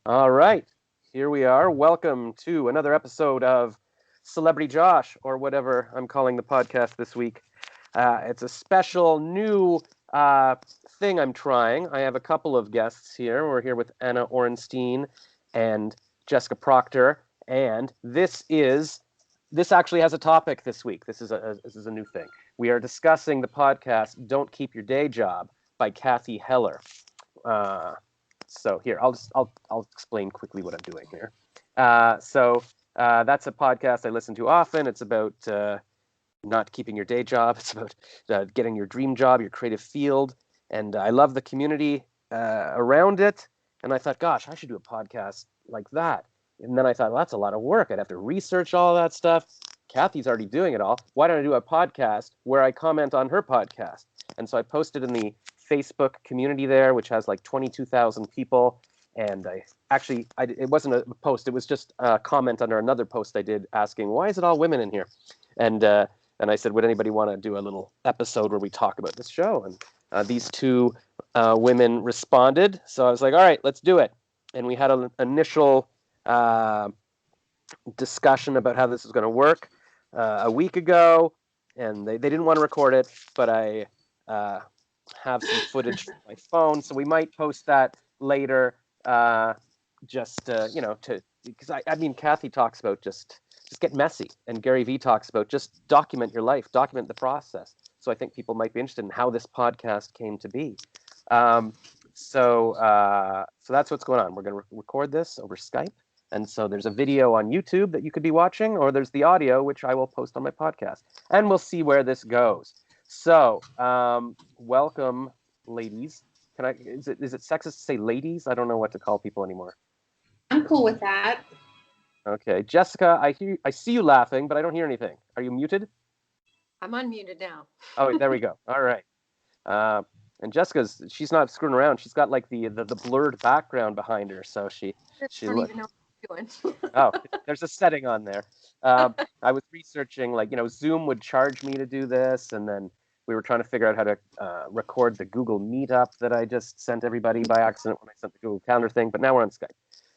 All right, here we are. Welcome to another episode of Celebrity Josh, or whatever I'm calling the podcast this week. It's a special new uh, thing I'm trying. I have a couple of guests here. We're here with Anna Orenstein and Jessica Proctor, and this actually has a topic this week. This is a new thing. We are discussing the podcast "Don't Keep Your Day Job" by Cathy Heller. Uh, so here, I'll explain quickly what I'm doing here. That's a podcast I listen to often. It's about not keeping your day job. It's about getting your dream job, your creative field, and I love the community around it. And I thought, gosh, I should do a podcast like that. And then I thought, well, that's a lot of work. I'd have to research all that stuff. Cathy's already doing it all. Why don't I do a podcast where I comment on her podcast? And so I posted in the Facebook community there, which has like 22,000 people. And it wasn't a post. It was just a comment under another post I did asking, why is it all women in here? And I said, would anybody want to do a little episode where we talk about this show? And these two women responded. So I was like, all right, let's do it. And we had an initial discussion about how this is going to work a week ago. And they didn't want to record it, but I have some footage from my phone. So we might post that later because I mean, Cathy talks about just get messy, and Gary Vee talks about just document your life, document the process. So I think people might be interested in how this podcast came to be. So that's what's going on. We're going to record this over Skype, and so there's a video on YouTube that you could be watching, or there's the audio, which I will post on my podcast, and we'll see where this goes. So welcome, ladies. Is it sexist to say ladies? I don't know what to call people anymore. I'm cool with that. Okay, Jessica, I see you laughing, but I don't hear anything. Are you muted? I'm unmuted now. Oh, there we go. All right. And she's not screwing around. She's got like the blurred background behind her, so she don't even know what I'm doing. Oh, there's a setting on there. I was researching, Zoom would charge me to do this, and then we were trying to figure out how to record the Google Meetup that I just sent everybody by accident when I sent the Google Calendar thing. But now we're on Skype.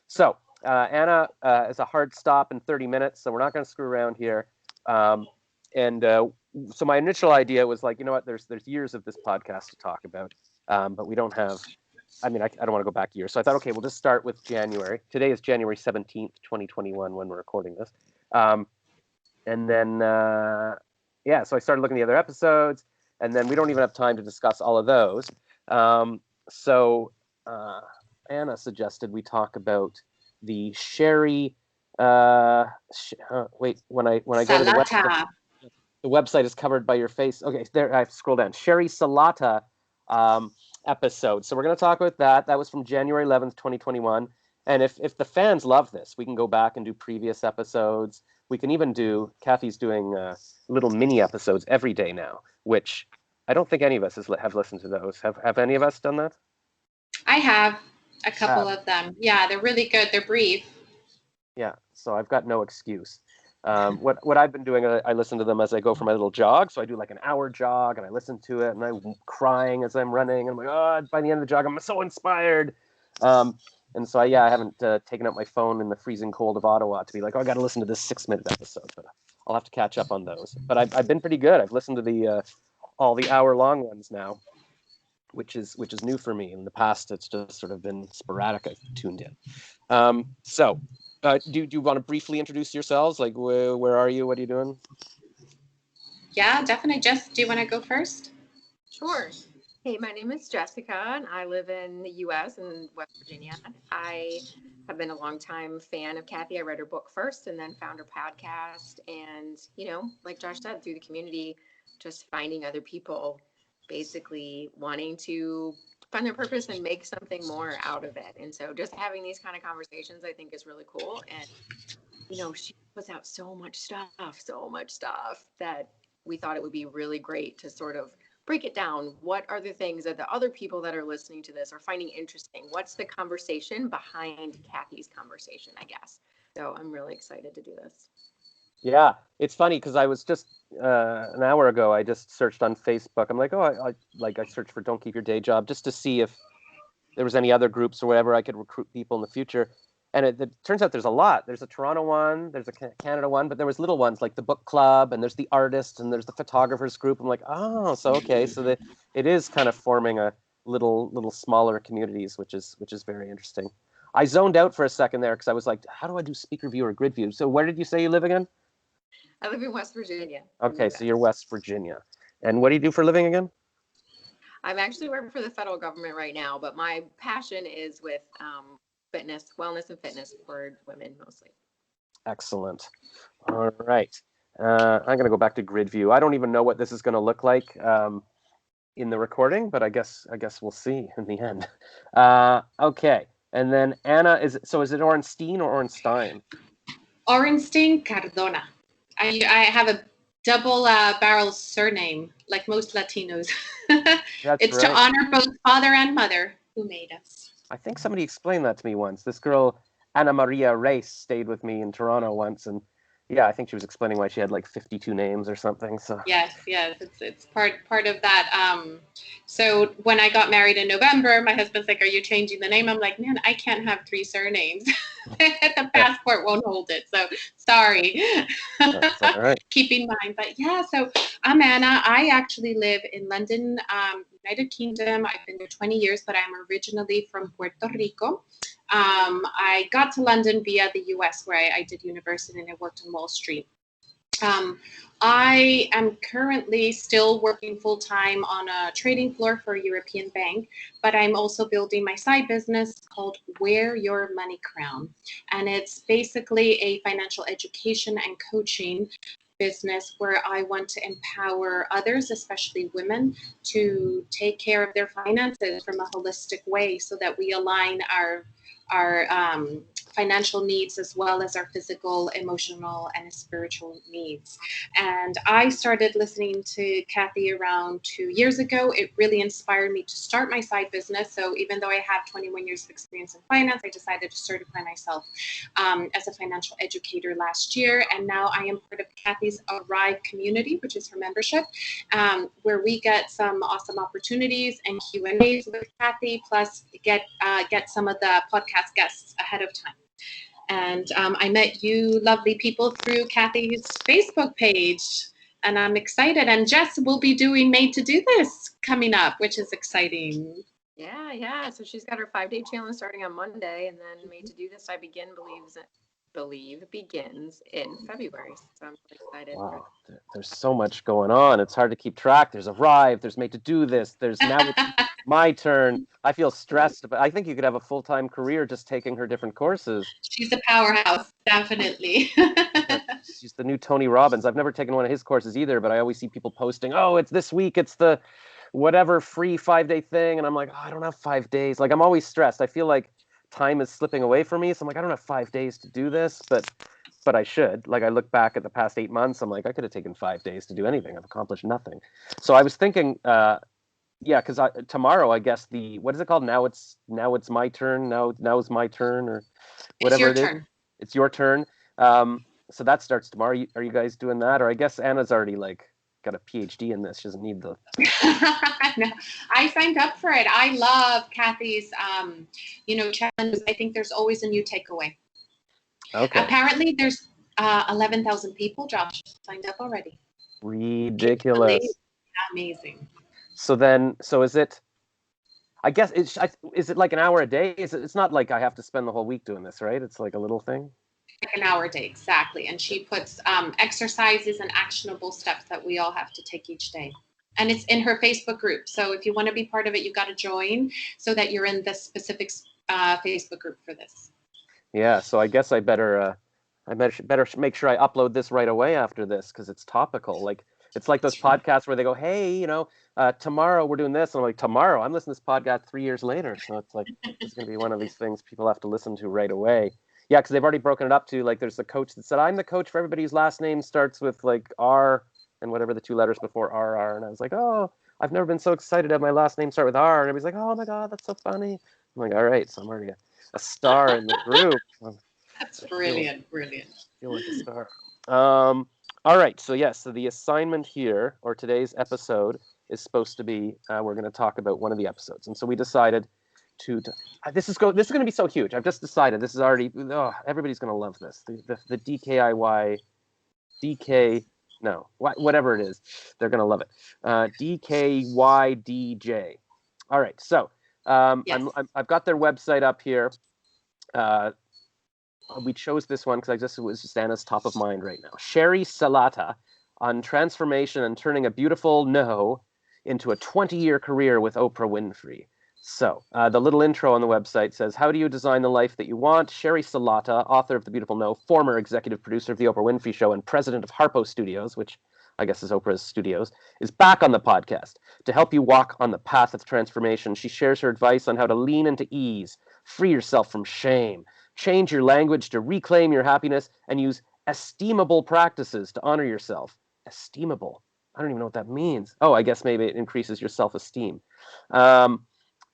So Anna is a hard stop in 30 minutes, so we're not going to screw around here. So my initial idea was like, you know what, there's years of this podcast to talk about, but we don't have, I don't want to go back years. So I thought, okay, we'll just start with January. Today is January 17th, 2021 when we're recording this. And then, so I started looking at the other episodes, and then we don't even have time to discuss all of those. So Anna suggested we talk about the Sheri, when I go to the website is covered by your face. Okay, there, I have to scroll down. Sheri Salata episode. So we're going to talk about that. That was from January 11th, 2021. And if the fans love this, we can go back and do previous episodes. We can even Cathy's doing little mini episodes every day now, which I don't think any of us have listened to those. Have any of us done that? I have a couple of them. Yeah, they're really good. They're brief. Yeah, so I've got no excuse. What I've been doing, I listen to them as I go for my little jog. So I do like an hour jog, and I listen to it, and I'm crying as I'm running. And I'm like, oh, by the end of the jog, I'm so inspired. And so I haven't taken out my phone in the freezing cold of Ottawa to be like, oh, I got to listen to this 6-minute episode. But I'll have to catch up on those. But I've been pretty good. I've listened to all the hour-long ones now, which is new for me. In the past, it's just sort of been sporadic. I've tuned in. Do you want to briefly introduce yourselves? Like, where are you? What are you doing? Yeah, definitely. Jess, do you want to go first? Sure. Hey, my name is Jessica, and I live in the U.S. in West Virginia. I have been a longtime fan of Cathy. I read her book first and then found her podcast. And, like Josh said, through the community, just finding other people basically wanting to find their purpose and make something more out of it. And so just having these kind of conversations, I think, is really cool. And, she puts out so much stuff that we thought it would be really great to sort of break it down. What are the things that the other people that are listening to this are finding interesting? What's the conversation behind Cathy's conversation, I guess? So I'm really excited to do this. Yeah, it's funny because I was just an hour ago, I just searched on Facebook. I'm like, oh, I searched for "Don't Keep Your Day Job" just to see if there was any other groups or whatever I could recruit people in the future. And it turns out there's a lot. There's a Toronto one, there's a Canada one, but there was little ones like the book club, and there's the artists, and there's the photographers group. I'm like, oh, so okay, so it is kind of forming a little smaller communities, which is very interesting. I zoned out for a second there because I was like, how do I do speaker view or grid view? So where did you say you live again? I live in West Virginia. Okay, so you're West Virginia. And what do you do for a living again? I'm actually working for the federal government right now, but my passion is with fitness, wellness and fitness for women mostly. Excellent. All right. I'm going to go back to grid view. I don't even know what this is going to look like in the recording, but I guess we'll see in the end. Okay. And then Anna, is it Orenstein or Orenstein? Orenstein-Cardona. I have a double barrel surname, like most Latinos. It's right. To honor both father and mother who made us. I think somebody explained that to me once. This girl, Anna Maria Reis, stayed with me in Toronto once, and yeah, I think she was explaining why she had like 52 names or something. So yes, it's part of that. So when I got married in November, my husband's like, "Are you changing the name?" I'm like, "Man, I can't have 3 surnames. The passport won't hold it. So sorry." That's all right. Keep in mind, but yeah. So I'm Anna. I actually live in London, United Kingdom. I've been there 20 years, but I'm originally from Puerto Rico. I got to London via the US, where I did university and I worked on Wall Street. I am currently still working full-time on a trading floor for a European bank, but I'm also building my side business called Wear Your Money Crown. And it's basically a financial education and coaching business where I want to empower others, especially women, to take care of their finances from a holistic way so that we align our financial needs as well as our physical, emotional, and spiritual needs. And I started listening to Cathy around 2 years ago. It really inspired me to start my side business. So even though I have 21 years of experience in finance, I decided to certify myself as a financial educator last year. And now I am part of Cathy's Arrive community, which is her membership, where we get some awesome opportunities and Q&As with Cathy, plus get some of the podcast guests ahead of time. And I met you lovely people through Cathy's Facebook page, and I'm excited. And Jess will be doing Made to Do This coming up, which is exciting. Yeah. So she's got her 5-day challenge starting on Monday, and then Made to Do This, I believe begins in February. So I'm really excited. Wow, there's so much going on. It's hard to keep track. There's Arrive, there's Made to Do This, there's Now It's My Turn. I feel stressed, but I think you could have a full-time career just taking her different courses. She's a powerhouse, definitely. She's the new Tony Robbins. I've never taken one of his courses either, but I always see people posting, oh, it's this week, it's the whatever free 5-day thing, and I'm like, oh, I don't have 5 days. Like, I'm always stressed. I feel like time is slipping away from me, so I'm like, I don't have 5 days to do this, but I should. Like, I look back at the past 8 months, I'm like, I could have taken 5 days to do anything. I've accomplished nothing. So I was thinking, because tomorrow, I guess what is it called? Now it's my turn. Now is my turn, or whatever it is. Turn. It's your turn. So that starts tomorrow. Are you guys doing that? Or I guess Anna's already got a PhD in this. She doesn't need the. No, I signed up for it. I love Cathy's, challenges. I think there's always a new takeaway. Okay. Apparently, there's 11,000 people, Josh, signed up already. Ridiculous. Amazing. So is it? I guess is it like an hour a day? It's not like I have to spend the whole week doing this, right? It's like a little thing. Like an hour a day, exactly. And she puts exercises and actionable steps that we all have to take each day. And it's in her Facebook group. So if you want to be part of it, you got to join so that you're in the specific Facebook group for this. Yeah. So I guess I better make sure I upload this right away after this because it's topical. Like it's like those podcasts where they go, hey, tomorrow we're doing this. And I'm like, tomorrow? I'm listening to this podcast 3 years later. So it's like, it's going to be one of these things people have to listen to right away. Yeah, because they've already broken it up to, like, there's the coach that said, I'm the coach for everybody whose last name starts with, like, R and whatever the 2 letters before RR. And I was like, oh, I've never been so excited to have my last name start with R. And everybody's like, oh, my God, that's so funny. I'm like, all right, so I'm already a star in the group. That's brilliant. I feel like a star. All right, so the assignment here, or today's episode, is supposed to be, we're going to talk about one of the episodes. And so we decided, This is going to be so huge. I've just decided. This is already. Oh, everybody's going to love this. The DKIY, DK. No, whatever it is, they're going to love it. DKYDJ. All right. So Yes. I've got their website up here. We chose this one because it was just Anna's top of mind right now. Sheri Salata on transformation and turning a beautiful no into a 20-year career with Oprah Winfrey. So the little intro on the website says, how do you design the life that you want? Sheri Salata, author of The Beautiful No, former executive producer of The Oprah Winfrey Show and president of Harpo Studios, which I guess is Oprah's studios, is back on the podcast. To help you walk on the path of transformation, she shares her advice on how to lean into ease, free yourself from shame, change your language to reclaim your happiness, and use esteemable practices to honor yourself. Esteemable. I don't even know what that means. Oh, I guess maybe it increases your self-esteem.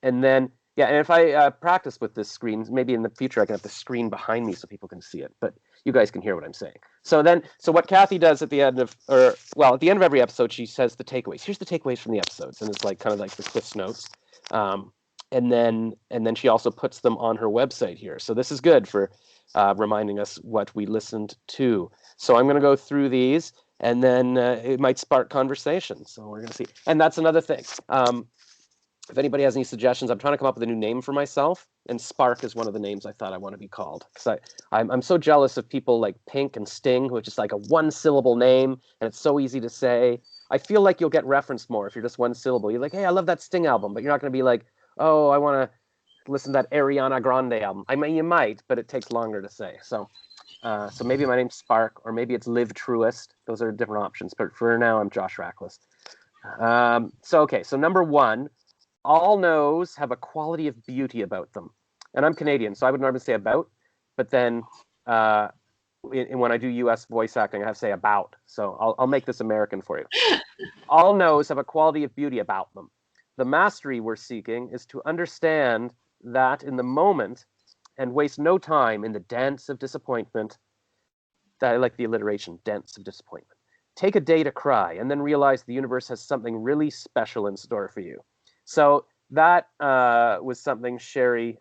And then, yeah, and if I practice with this screen, maybe in the future I can have the screen behind me so people can see it, but you guys can hear what I'm saying. So what Cathy does at the end of, at the end of every episode, she says the takeaways. Here's the takeaways from the episodes, and it's like kind of like the Cliff's Notes. And then she also puts them on her website here. So this is good for reminding us what we listened to. So I'm going to go through these, and then it might spark conversation. So we're going to see. And that's another thing. If anybody has any suggestions, I'm trying to come up with a new name for myself, and Spark is one of the names I thought I want to be called. Because I'm so jealous of people like Pink and Sting, which is like a one-syllable name, and it's so easy to say. I feel like you'll get referenced more if you're just one syllable. You're like, hey, I love that Sting album, but you're not going to be like, oh, I want to listen to that Ariana Grande album. I mean, you might, but it takes longer to say. So maybe my name's Spark, or maybe it's Live Truest. Those are different options. But for now, I'm Josh Rackless. So number one, all no's have a quality of beauty about them. And I'm Canadian, so I would normally say about, but then when I do U.S. voice acting, I have to say about. So I'll make this American for you. All no's have a quality of beauty about them. The mastery we're seeking is to understand that in the moment and waste no time in the dance of disappointment. I like the alliteration, dance of disappointment. Take a day to cry and then realize the universe has something really special in store for you. So that was something Sheri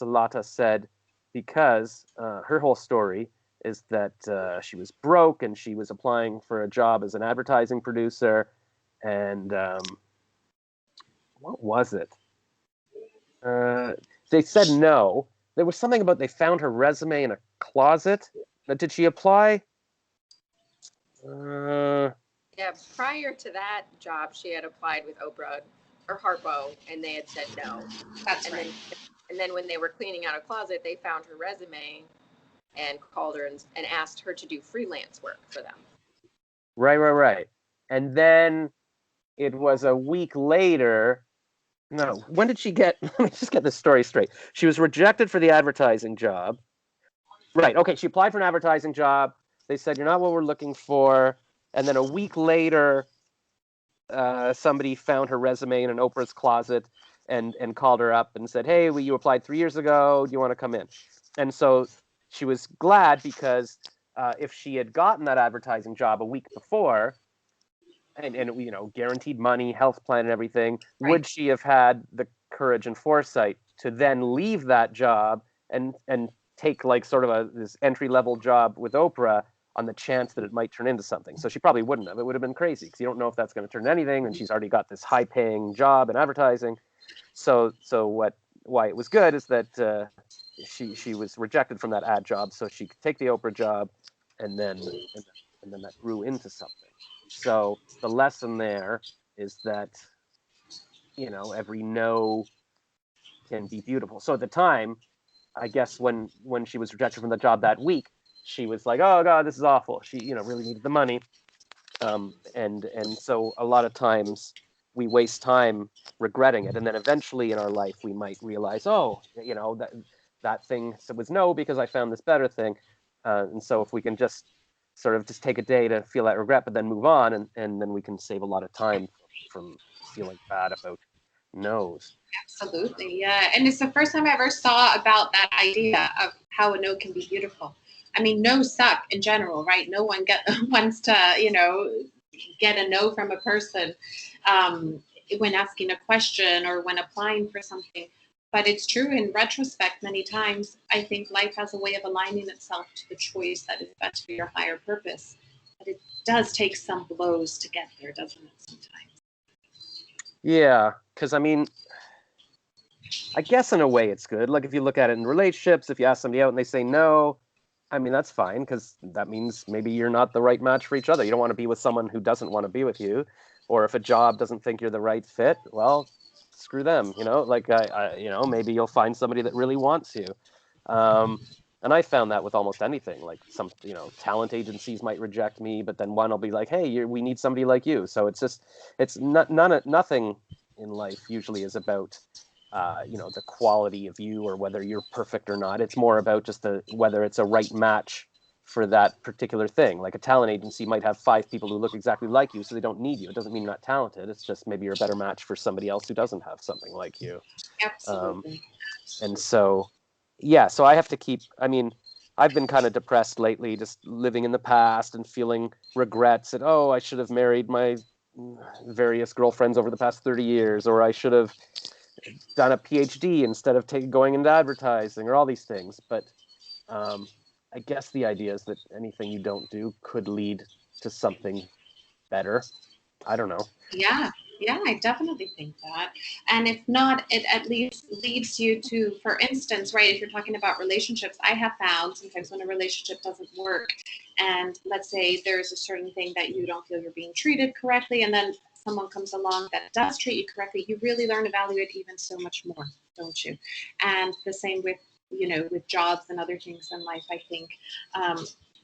Salata said because her whole story is that she was broke and she was applying for a job as an advertising producer. And what was it? They said no. There was something about they found her resume in a closet. Did she apply? Yeah, prior to that job, she had applied with Oprah or Harpo, and they had said no. That's right. And then when they were cleaning out a closet, they found her resume and called her and asked her to do freelance work for them. Right. And then it was a week later. No, when did she get? Let me just get this story straight. She was rejected for the advertising job. Right. Okay. She applied for an advertising job. They said, you're not what we're looking for. And then a week later, somebody found her resume in an Oprah's closet and called her up and said, hey, you applied 3 years ago. Do you want to come in? And so she was glad because if she had gotten that advertising job a week before, and guaranteed money, health plan, and everything, right, would she have had the courage and foresight to then leave that job and take like sort of this entry-level job with Oprah on the chance that it might turn into something? So she probably wouldn't have. It would have been crazy because you don't know if that's going to turn into anything, and she's already got this high-paying job in advertising. So why it was good is that she was rejected from that ad job, so she could take the Oprah job, and then that grew into something. So the lesson there is that, every no can be beautiful. So at the time, I guess when she was rejected from the job that week, she was like, oh God, this is awful. She, really needed the money. And so a lot of times we waste time regretting it. And then eventually in our life, we might realize, oh, that thing was no, because I found this better thing. And so if we can just sort of just take a day to feel that regret, but then move on, and then we can save a lot of time from feeling bad about no's. Absolutely, yeah. And it's the first time I ever saw about that idea of how a no can be beautiful. I mean, no's suck in general, right? No one wants to, get a no from a person when asking a question or when applying for something. But it's true in retrospect, many times, I think life has a way of aligning itself to the choice that is best for your higher purpose. But it does take some blows to get there, doesn't it, sometimes? Yeah, because I mean, I guess in a way it's good. Like if you look at it in relationships, if you ask somebody out and they say no, I mean, that's fine because that means maybe you're not the right match for each other. You don't want to be with someone who doesn't want to be with you. Or if a job doesn't think you're the right fit, well, screw them, like maybe you'll find somebody that really wants you. And I found that with almost anything, like some, talent agencies might reject me, but then one will be like, hey, we need somebody like you. So it's nothing in life usually is about, the quality of you or whether you're perfect or not. It's more about just whether it's a right match for that particular thing. Like a talent agency might have 5 people who look exactly like you, so they don't need you. It doesn't mean you're not talented. It's just maybe you're a better match for somebody else who doesn't have something like you. Absolutely. And so, yeah, so I have to I've been kind of depressed lately, just living in the past and feeling regrets that, oh, I should have married my various girlfriends over the past 30 years, or I should have done a PhD instead of going into advertising, or all these things. But I guess the idea is that anything you don't do could lead to something better. I don't know. Yeah, I definitely think that. And if not, it at least leads you to, for instance, right, if you're talking about relationships, I have found sometimes when a relationship doesn't work, and let's say there's a certain thing that you don't feel you're being treated correctly, and then someone comes along that does treat you correctly, you really learn to value it even so much more, don't you? And the same with, with jobs and other things in life, I think.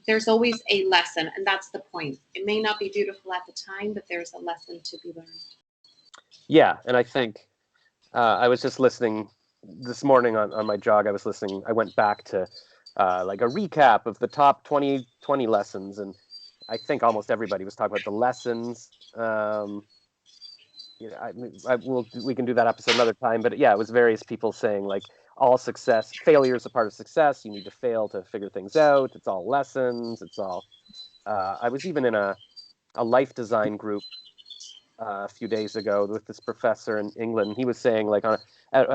There's always a lesson, and that's the point. It may not be beautiful at the time, but there's a lesson to be learned. Yeah, and I think I was just listening this morning on my jog. I went back to like a recap of the top 2020 lessons, and I think almost everybody was talking about the lessons. We can do that episode another time, but yeah, it was various people saying like all failure is a part of success. You need to fail to figure things out. It's all lessons. It's all. I was even in a life design group a few days ago with this professor in England. He was saying like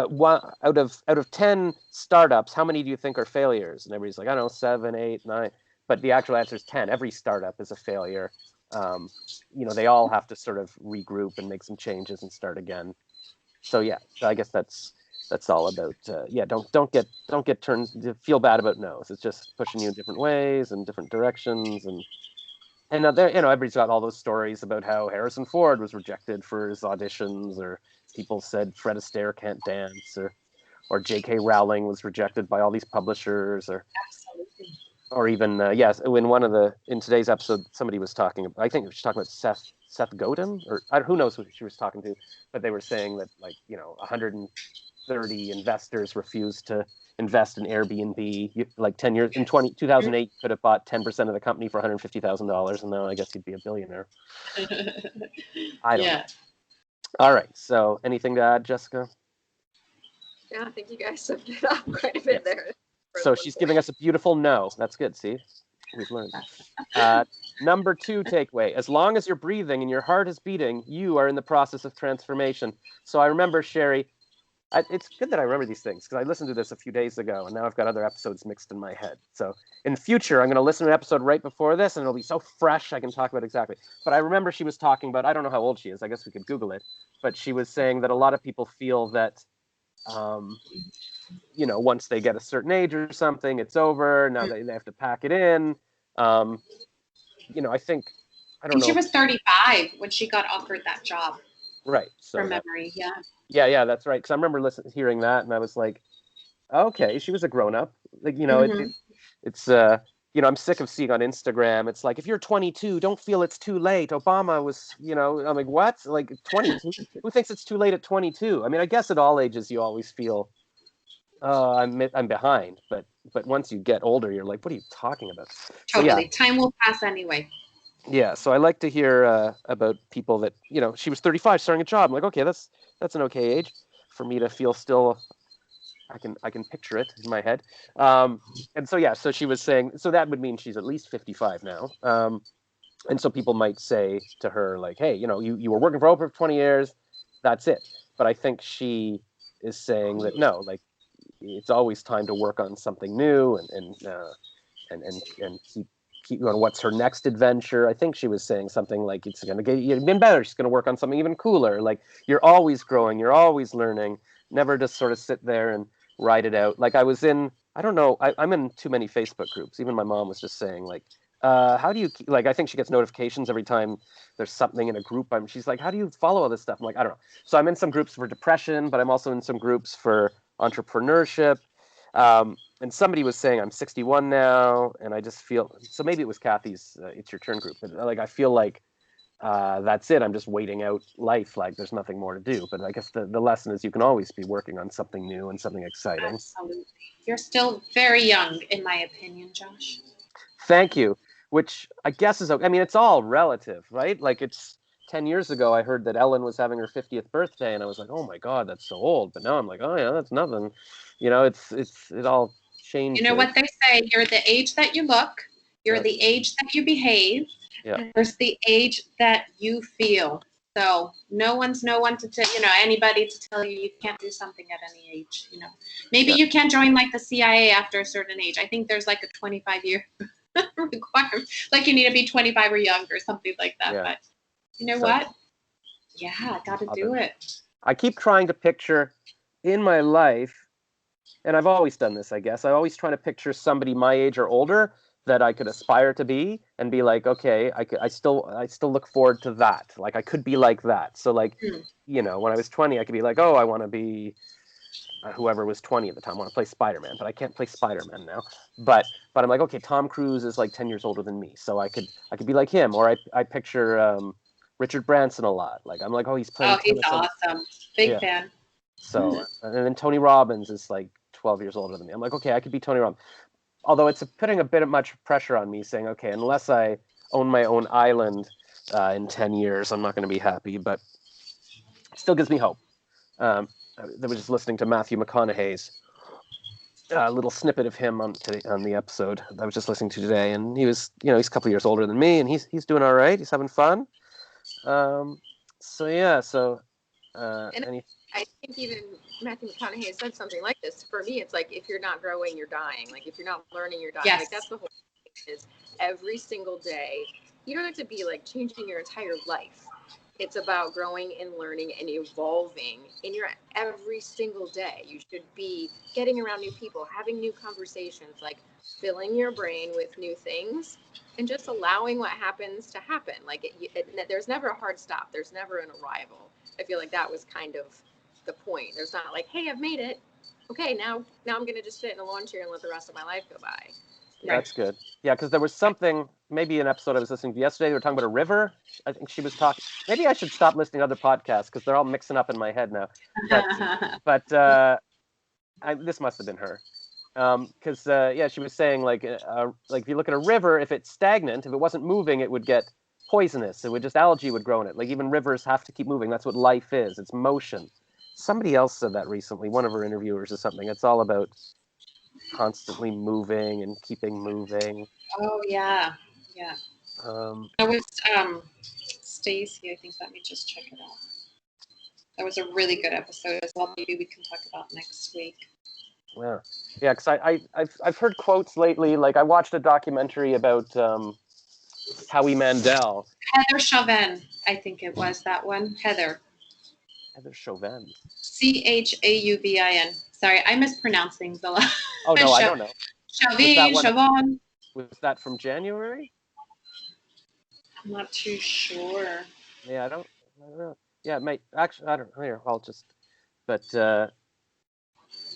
one out of 10 startups, how many do you think are failures? And everybody's like, I don't know, 7, 8, 9. But the actual answer is 10. Every startup is a failure. They all have to sort of regroup and make some changes and start again. So yeah, I guess that's all about don't get turned to feel bad about no's. It's just pushing you in different ways and different directions, and there, everybody's got all those stories about how Harrison Ford was rejected for his auditions, or people said Fred Astaire can't dance, or J.K. Rowling was rejected by all these publishers, Absolutely. Or even in today's episode, somebody was talking. I think she was talking about Seth Godin, or who knows who she was talking to, but they were saying that 130 investors refused to invest in Airbnb. Like 10 years in 2008, you could have bought 10% of the company for $150,000, and now I guess you'd be a billionaire. I don't know. All right. So, anything to add, Jessica? Yeah, I think you guys summed it up quite a bit there. So she's giving us a beautiful no. That's good. See, we've learned. Number 2 takeaway: as long as you're breathing and your heart is beating, you are in the process of transformation. So I remember, Sheri, it's good that I remember these things because I listened to this a few days ago, and now I've got other episodes mixed in my head. So in the future, I'm going to listen to an episode right before this, and it'll be so fresh I can talk about it exactly. But I remember she was talking about, I don't know how old she is. I guess we could Google it. But she was saying that a lot of people feel that, once they get a certain age or something, it's over. Now they have to pack it in. I think, I don't know. She was 35 when she got offered that job. Right. So from memory, yeah. Yeah, that's right. Because I remember hearing that, and I was like, okay, she was a grown-up. Like, it's I'm sick of seeing on Instagram. It's like, if you're 22, don't feel it's too late. Obama was, I'm like, what? Like 22? Who thinks it's too late at 22? I mean, I guess at all ages you always feel, oh, I'm behind. But once you get older, you're like, what are you talking about? Totally. So, yeah. Time will pass anyway. Yeah, so I like to hear about people that, she was 35 starting a job. I'm like, okay, that's an okay age for me to feel still. I can picture it in my head. And so, yeah, so she was saying, so that would mean she's at least 55 now. And so people might say to her, like, hey, you were working for Oprah for 20 years. That's it. But I think she is saying that no, like it's always time to work on something new and keep going. What's her next adventure? I think she was saying something like it's going to get even better. She's going to work on something even cooler. Like you're always growing, you're always learning. Never just sort of sit there and write it out. Like I was in, I don't know, I'm in too many Facebook groups. Even my mom was just saying like, how do you like? I think she gets notifications every time there's something in a group. She's like, how do you follow all this stuff? I'm like, I don't know. So I'm in some groups for depression, but I'm also in some groups for entrepreneurship. And somebody was saying I'm 61 now, and I just feel so. Maybe it was Cathy's "It's Your Turn" group, but like I feel like that's it. I'm just waiting out life. Like there's nothing more to do. But I guess the lesson is you can always be working on something new and something exciting. Absolutely. You're still very young, in my opinion, Josh. Thank you. Which I guess is okay. I mean, it's all relative, right? Like it's 10 years ago, I heard that Ellen was having her 50th birthday, and I was like, oh my God, that's so old. But now I'm like, oh yeah, that's nothing. You know, it all changes. You know what they say, you're the age that you look, you're the age that you behave, there's the age that you feel. So no one's no one to tell, anybody to tell you can't do something at any age, Maybe you can't join like the CIA after a certain age. I think there's like a 25-year requirement. Like you need to be 25 or younger, something like that. Yeah. But you know what? Yeah, got to do it. I keep trying to picture in my life, and I've always done this, I guess. I always try to picture somebody my age or older that I could aspire to be and be like, okay, I still look forward to that. Like I could be like that. So like, when I was 20, I could be like, oh, I want to be whoever was 20 at the time. I want to play Spider-Man, but I can't play Spider-Man now. But I'm like, okay, Tom Cruise is like 10 years older than me, so I could be like him. Or I picture Richard Branson a lot. Like I'm like, oh, he's playing. Oh, he's awesome. Big fan. So and then Tony Robbins is like 12 years older than me. I'm like, okay, I could be Tony Robbins. Although it's putting a bit of much pressure on me, saying, okay, unless I own my own island in 10 years, I'm not going to be happy. But it still gives me hope. I was just listening to Matthew McConaughey's little snippet of him on the episode I was just listening to today, and he was, he's a couple of years older than me, and he's doing all right. He's having fun. I think even Matthew McConaughey said something like this. For me, it's like if you're not growing, you're dying. Like if you're not learning, you're dying. Yes. Like that's the whole thing. Is every single day. You don't have to be like changing your entire life. It's about growing and learning and evolving in your every single day. You should be getting around new people, having new conversations, like filling your brain with new things and just allowing what happens to happen. Like there's never a hard stop. There's never an arrival. I feel like that was kind of the point. There's not like, hey, I've made it. Okay, now I'm going to just sit in a lawn chair and let the rest of my life go by. Right. That's good. Yeah, because there was something, maybe an episode I was listening to yesterday, they were talking about a river. I think she was talking. Maybe I should stop listening to other podcasts because they're all mixing up in my head now. But this must have been her. Because she was saying like if you look at a river, if it's stagnant, if it wasn't moving, it would get poisonous. It would just algae would grow in it. Like even rivers have to keep moving. That's what life is. It's motion. Somebody else said that recently. One of her interviewers or something. It's all about constantly moving and keeping moving. Oh yeah. That was Stacy, I think. Let me just check it out. That was a really good episode as well. Maybe we can talk about next week. Yeah, because I've heard quotes lately. Like I watched a documentary about Howie Mandel. Heather Chauvin, I think it was that one. Heather Chauvin. Chauvin. Sorry, I mispronounce things a lot. Oh no, I don't know. Chauvin. Was that from January? I'm not too sure. Yeah, I don't know. Yeah, mate. Actually, I don't know. Here, I'll just. But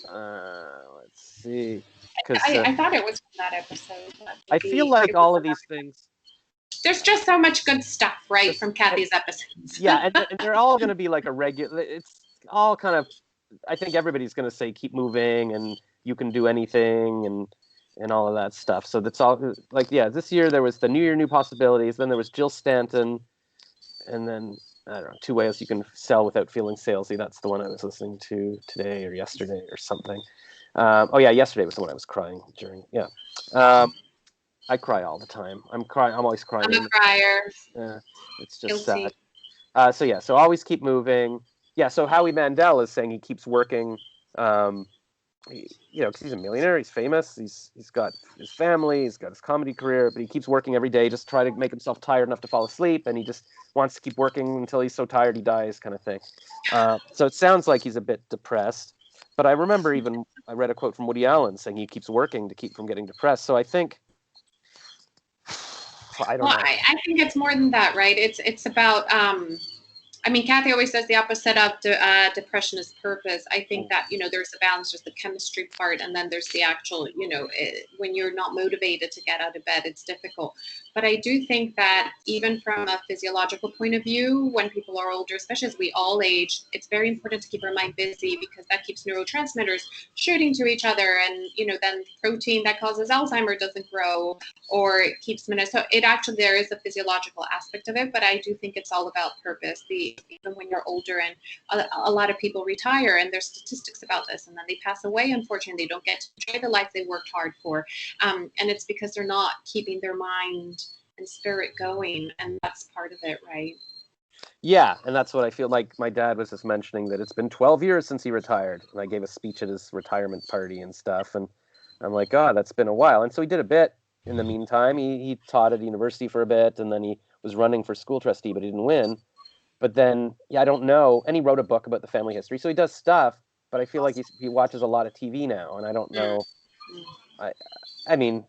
let's see. I thought it was from that episode. I feel like all of these things. There's just so much good stuff, right, from Cathy's episodes. Yeah, and they're all going to be like a regular. It's all kind of. I think everybody's going to say keep moving and you can do anything and all of that stuff. So that's all like this year there was the New Year, New Possibilities. Then there was Jill Stanton, and then I don't know 2 ways you can sell without feeling salesy. That's the one I was listening to today or yesterday or something. Yesterday was the one I was crying during. Yeah. I cry all the time. I'm always crying. I'm a crier. Yeah, it's just Guilty. sad. So always keep moving. yeah, so Howie Mandel is saying he keeps working, you know, because he's a millionaire, he's famous, he's got his family, he's got his comedy career, but he keeps working every day, just try to make himself tired enough to fall asleep, and he just wants to keep working until he's so tired he dies, kind of thing. So it sounds like he's a bit depressed. But I remember even I read a quote from Woody Allen saying he keeps working to keep from getting depressed. So I think I don't Well, know. I think it's more than that, right? It's about I mean, Cathy always says the opposite of depression is purpose. I think that, you know, there's a balance, there's the chemistry part, and then there's the actual, you know, when you're not motivated to get out of bed, it's difficult. But I do think that even from a physiological point of view, when people are older, especially as we all age, it's very important to keep our mind busy because that keeps neurotransmitters shooting to each other. And, you know, then protein that causes Alzheimer doesn't grow, or it keeps minutes. So it actually, there is a physiological aspect of it, but I do think it's all about purpose. Even when you're older, and a lot of people retire, and there's statistics about this, and then they pass away, unfortunately, they don't get to enjoy the life they worked hard for. And it's because they're not keeping their mind and spirit going, and that's part of it, right? Yeah, and that's what I feel like. My dad was just mentioning that it's been 12 years since he retired, and I gave a speech at his retirement party and stuff, and I'm like, oh, that's been a while. And so he did a bit in the meantime. He taught at university for a bit, and then he was running for school trustee, but he didn't win. But then, yeah, I don't know. And he wrote a book about the family history, so he does stuff. But I feel like he watches a lot of TV now, and I don't know. I mean,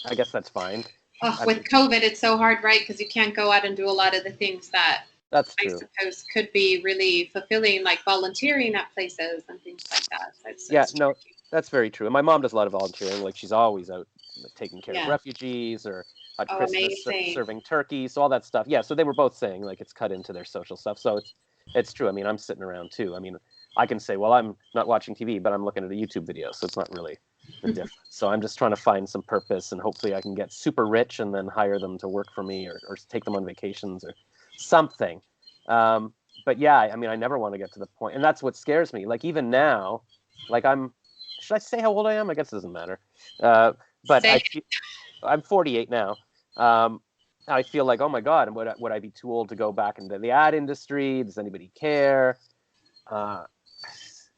I guess that's fine. Oh, with COVID, it's so hard, right? Because you can't go out and do a lot of the things that that's true. I suppose could be really fulfilling, like volunteering at places and things like that. So it's no, that's very true. And my mom does a lot of volunteering. Like she's always out taking care of refugees or at Christmas serving turkey, so all that stuff. Yeah, so they were both saying like it's cut into their social stuff. So it's true. I mean, I'm sitting around too. I mean, I can say, well, I'm not watching TV, but I'm looking at a YouTube video, so it's not really a difference. So I'm just trying to find some purpose, and hopefully I can get super rich and then hire them to work for me, or take them on vacations or something. But yeah, I mean, I never want to get to the point, and that's what scares me. Like even now, like should I say how old I am? I guess it doesn't matter. But I'm 48 now. I feel like, oh my God, would I be too old to go back into the ad industry? Does anybody care?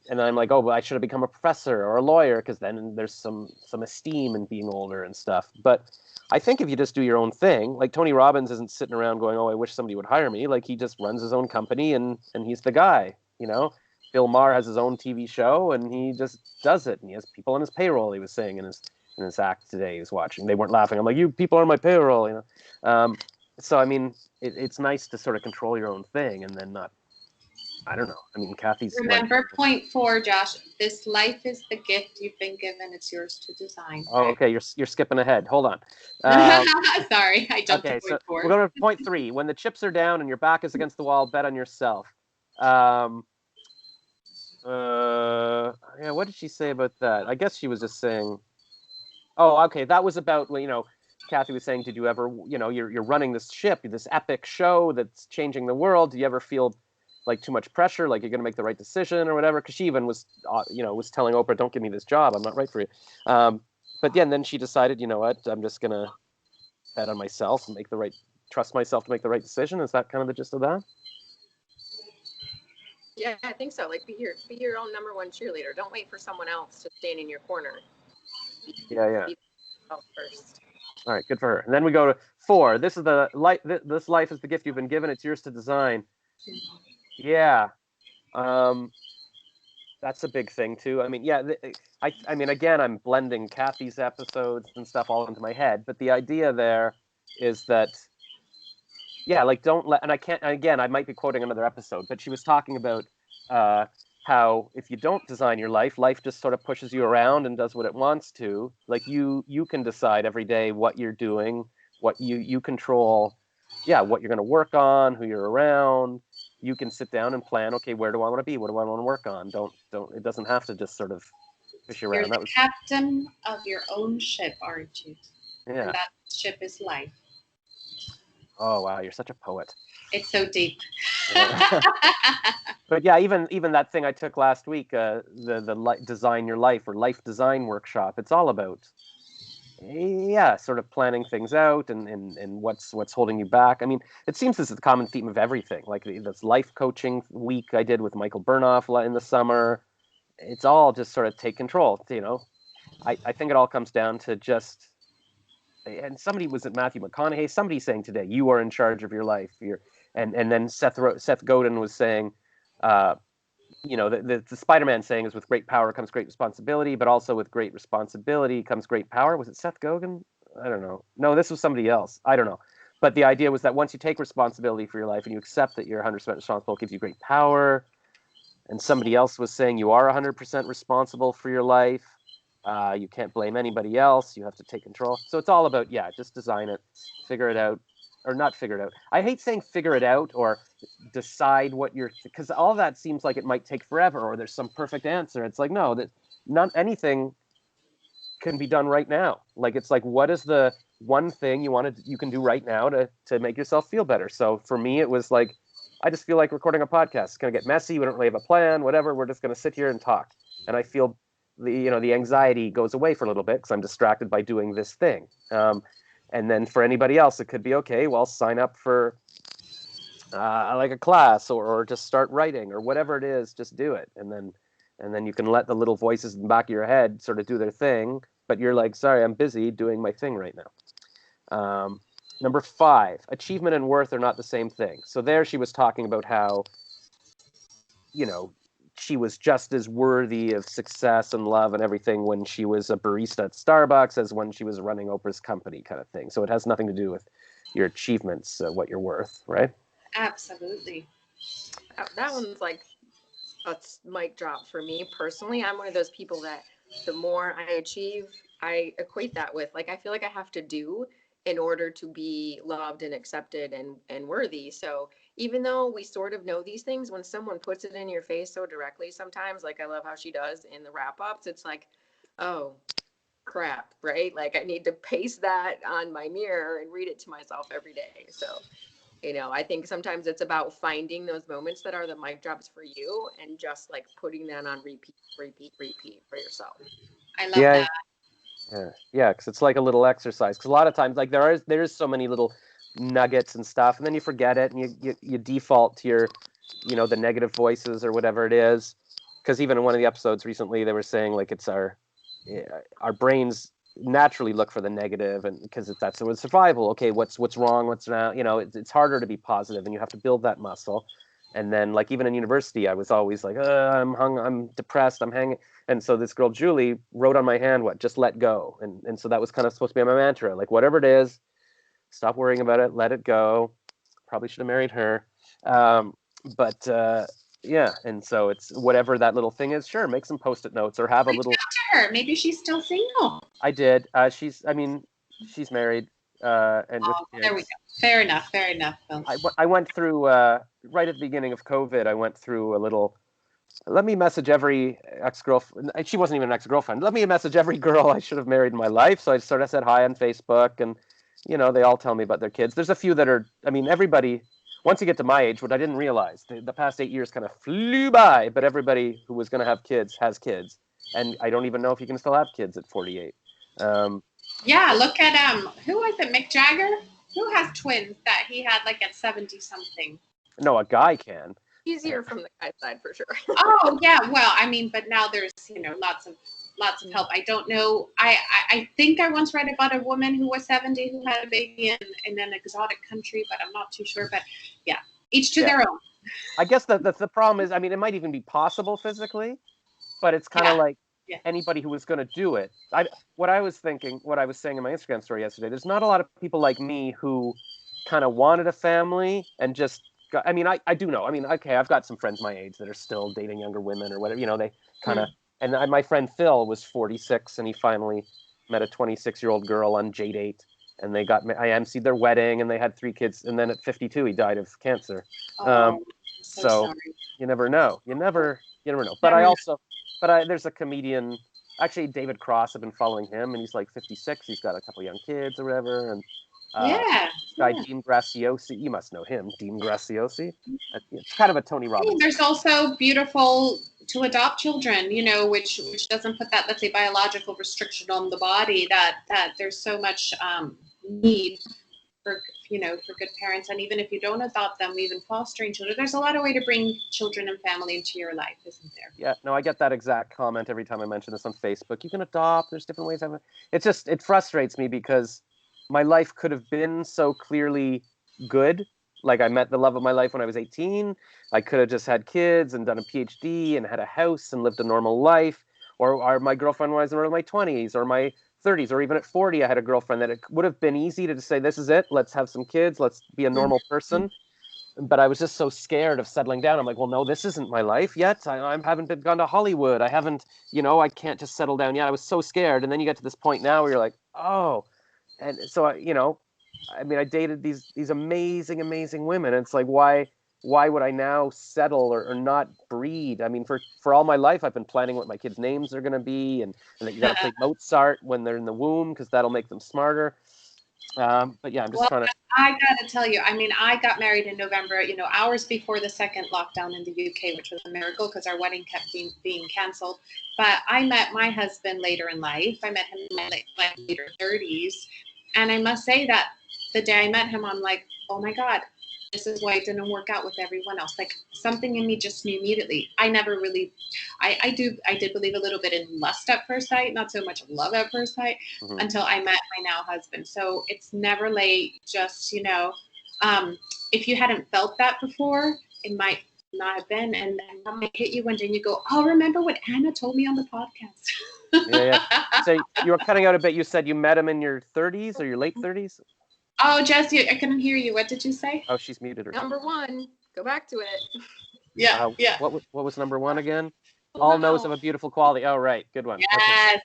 And I'm like, oh, well, I should have become a professor or a lawyer, because then there's some esteem in being older and stuff. But I think if you just do your own thing, like Tony Robbins isn't sitting around going, oh, I wish somebody would hire me. Like he just runs his own company and he's the guy, you know? Bill Maher has his own TV show and he just does it. And he has people on his payroll, he was saying in his act today he was watching. They weren't laughing. I'm like, you people are on my payroll, you know? So, I mean, it's nice to sort of control your own thing and then not, I don't know. I mean, Cathy's. Remember point 4, Josh. This life is the gift you've been given. It's yours to design. Oh, okay. You're skipping ahead. Hold on. Sorry, I jumped to point 4. We're going to point 3. When the chips are down and your back is against the wall, bet on yourself. Yeah, what did she say about that? I guess she was just saying. Oh, okay. That was about, you know, Cathy was saying, did you ever, you know, you're running this ship, this epic show that's changing the world. Do you ever feel like too much pressure, like you're going to make the right decision or whatever? Because she even was, you know, was telling Oprah, don't give me this job. I'm not right for you. But yeah, and then she decided, you know what, I'm just going to bet on myself and trust myself to make the right decision. Is that kind of the gist of that? Yeah, I think so. Like be your own number one cheerleader. Don't wait for someone else to stand in your corner. Yeah. Be first. All right, good for her. And then we go to 4. This is the life. This life is the gift you've been given. It's yours to design. Yeah. That's a big thing too. I mean, yeah, I mean, again, I'm blending Cathy's episodes and stuff all into my head, but the idea there is that, yeah, like and I can't, again, I might be quoting another episode, but she was talking about how if you don't design your life just sort of pushes you around and does what it wants to. Like you can decide every day what you're doing, what you control, what you're going to work on, who you're around. You can sit down and plan, okay, where do I want to be? What do I want to work on? Don't, it doesn't have to just sort of push you around. You're the captain of your own ship, aren't you? Yeah. And that ship is life. Oh, wow, you're such a poet. It's so deep. Yeah. But yeah, even that thing I took last week, the design your life or life design workshop, it's all about yeah, sort of planning things out and what's holding you back. I mean, it seems this is the common theme of everything. Like this life coaching week I did with Michael Burnoff in the summer. It's all just sort of take control, you know. I think it all comes down to just, and somebody was at Matthew McConaughey, somebody saying today, you are in charge of your life. And then Seth Godin was saying, uh, you know, the Spider-Man saying is with great power comes great responsibility, but also with great responsibility comes great power. Was it Seth Godin? I don't know. No, this was somebody else. I don't know. But the idea was that once you take responsibility for your life and you accept that you're 100% responsible, it gives you great power. And somebody else was saying you are 100% responsible for your life. You can't blame anybody else. You have to take control. So it's all about, yeah, just design it, figure it out, or not figure it out. I hate saying figure it out or decide what you're, because all that seems like it might take forever or there's some perfect answer. It's like, no, that not anything can be done right now. Like, it's like, what is the one thing you can do right now to make yourself feel better? So for me, it was like, I just feel like recording a podcast. It's going to get messy. We don't really have a plan, whatever. We're just going to sit here and talk. And I feel the anxiety goes away for a little bit because I'm distracted by doing this thing. And then for anybody else, it could be, okay, well, sign up for like a class or just start writing or whatever it is, just do it. And then you can let the little voices in the back of your head sort of do their thing. But you're like, sorry, I'm busy doing my thing right now. Number 5, achievement and worth are not the same thing. So there she was talking about how, you know, she was just as worthy of success and love and everything when she was a barista at Starbucks as when she was running Oprah's company kind of thing. So it has nothing to do with your achievements, what you're worth, right? Absolutely. That one's like a mic drop for me personally. I'm one of those people that the more I achieve, I equate that with, like, I feel like I have to do in order to be loved and accepted and worthy. So even though we sort of know these things, when someone puts it in your face so directly sometimes, like I love how she does in the wrap ups, it's like, oh crap, right? Like I need to paste that on my mirror and read it to myself every day. So I think sometimes it's about finding those moments that are the mic drops for you and just like putting that on repeat, repeat, repeat for yourself. I love Yeah, that. yeah, because it's like a little exercise. Because a lot of times, like there is so many little nuggets and stuff, and then you forget it, and you default to your, the negative voices or whatever it is. Because even in one of the episodes recently, they were saying like it's our brains naturally look for the negative, and because that's with survival. Okay, what's wrong? What's now? It's harder to be positive, and you have to build that muscle. And then, like even in university, I was always like, I'm depressed, I'm hanging. And so this girl Julie wrote on my hand, just let go. And so that was kind of supposed to be my mantra, like whatever it is, stop worrying about it, let it go. Probably should have married her. But yeah, and so it's whatever that little thing is. Sure, make some post-it notes or have a Reach little. out to her. Maybe she's still single. I did. She's married and with Oh, there we kids. go. Fair enough. Fair enough, Phil. I went through right at the beginning of COVID. I went through a little. Let me message every ex-girlfriend. She wasn't even an ex-girlfriend. Let me message every girl I should have married in my life. So I sort of said hi on Facebook, and they all tell me about their kids. There's a few that are. I mean, everybody. Once you get to my age, what I didn't realize, the past 8 years kind of flew by. But everybody who was going to have kids has kids, and I don't even know if you can still have kids at 48. Yeah, look at who was it? Mick Jagger? Who has twins that he had like at 70 something? No, a guy can. Easier from the guy's side for sure. Oh yeah, well, I mean, but now there's lots of help. I don't know. I think I once read about a woman who was 70 who had a baby in an exotic country, but I'm not too sure. But yeah, each to their own. I guess the problem is, I mean, it might even be possible physically, but it's kind of like anybody who was going to do it. What I was saying in my Instagram story yesterday, there's not a lot of people like me who kind of wanted a family and just got, I mean, I do know. I mean, okay, I've got some friends my age that are still dating younger women or whatever, they kind of, and my friend Phil was 46 and he finally met a 26-year-old girl on J-Date. And I emceed their wedding, and they had 3 kids. And then at 52, he died of cancer. So sorry. you never know. You never know. But there's a comedian, actually David Cross. I've been following him, and he's like 56. He's got a couple young kids or whatever. And Dean Graziosi, you must know him, Dean Graziosi. It's kind of a Tony Robbins. There's also beautiful to adopt children, which doesn't put that, let's say, biological restriction on the body, that there's so much need for, for good parents. And even if you don't adopt them, even fostering children, there's a lot of way to bring children and family into your life, isn't there? Yeah, no, I get that exact comment every time I mention this on Facebook. You can adopt, there's different ways. It frustrates me because my life could have been so clearly good. Like, I met the love of my life when I was 18. I could have just had kids and done a PhD and had a house and lived a normal life. Or my girlfriend was in my 20s or my 30s, or even at 40, I had a girlfriend that it would have been easy to just say, this is it, let's have some kids, let's be a normal person. But I was just so scared of settling down. I'm like, well, no, this isn't my life yet. I haven't gone to Hollywood. I haven't, I can't just settle down yet. I was so scared. And then you get to this point now where you're like, oh. And so, I dated these amazing, amazing women. And it's like, why would I now settle or not breed? I mean, for all my life, I've been planning what my kids' names are going to be, and that you got to play Mozart when they're in the womb because that'll make them smarter. But yeah, I'm just trying to. I gotta tell you, I got married in November, hours before the second lockdown in the UK, which was a miracle because our wedding kept being canceled. But I met my husband later in life. I met him in my later 30s. And I must say that the day I met him, I'm like, oh my God, this is why it didn't work out with everyone else. Like, something in me just knew immediately. I never really, I did believe a little bit in lust at first sight, not so much love at first sight, until I met my now husband. So it's never late. Just, if you hadn't felt that before, it might not have been. And then it might hit you one day and you go, oh, remember what Anna told me on the podcast. Yeah. So you were cutting out a bit. You said you met him in your 30s or your late 30s? Oh, Jessie, I couldn't hear you. What did you say? Oh, she's muted herself. Number one. Go back to it. Yeah. What was number one again? All knows of a beautiful quality. Oh, right. Good one. Yes.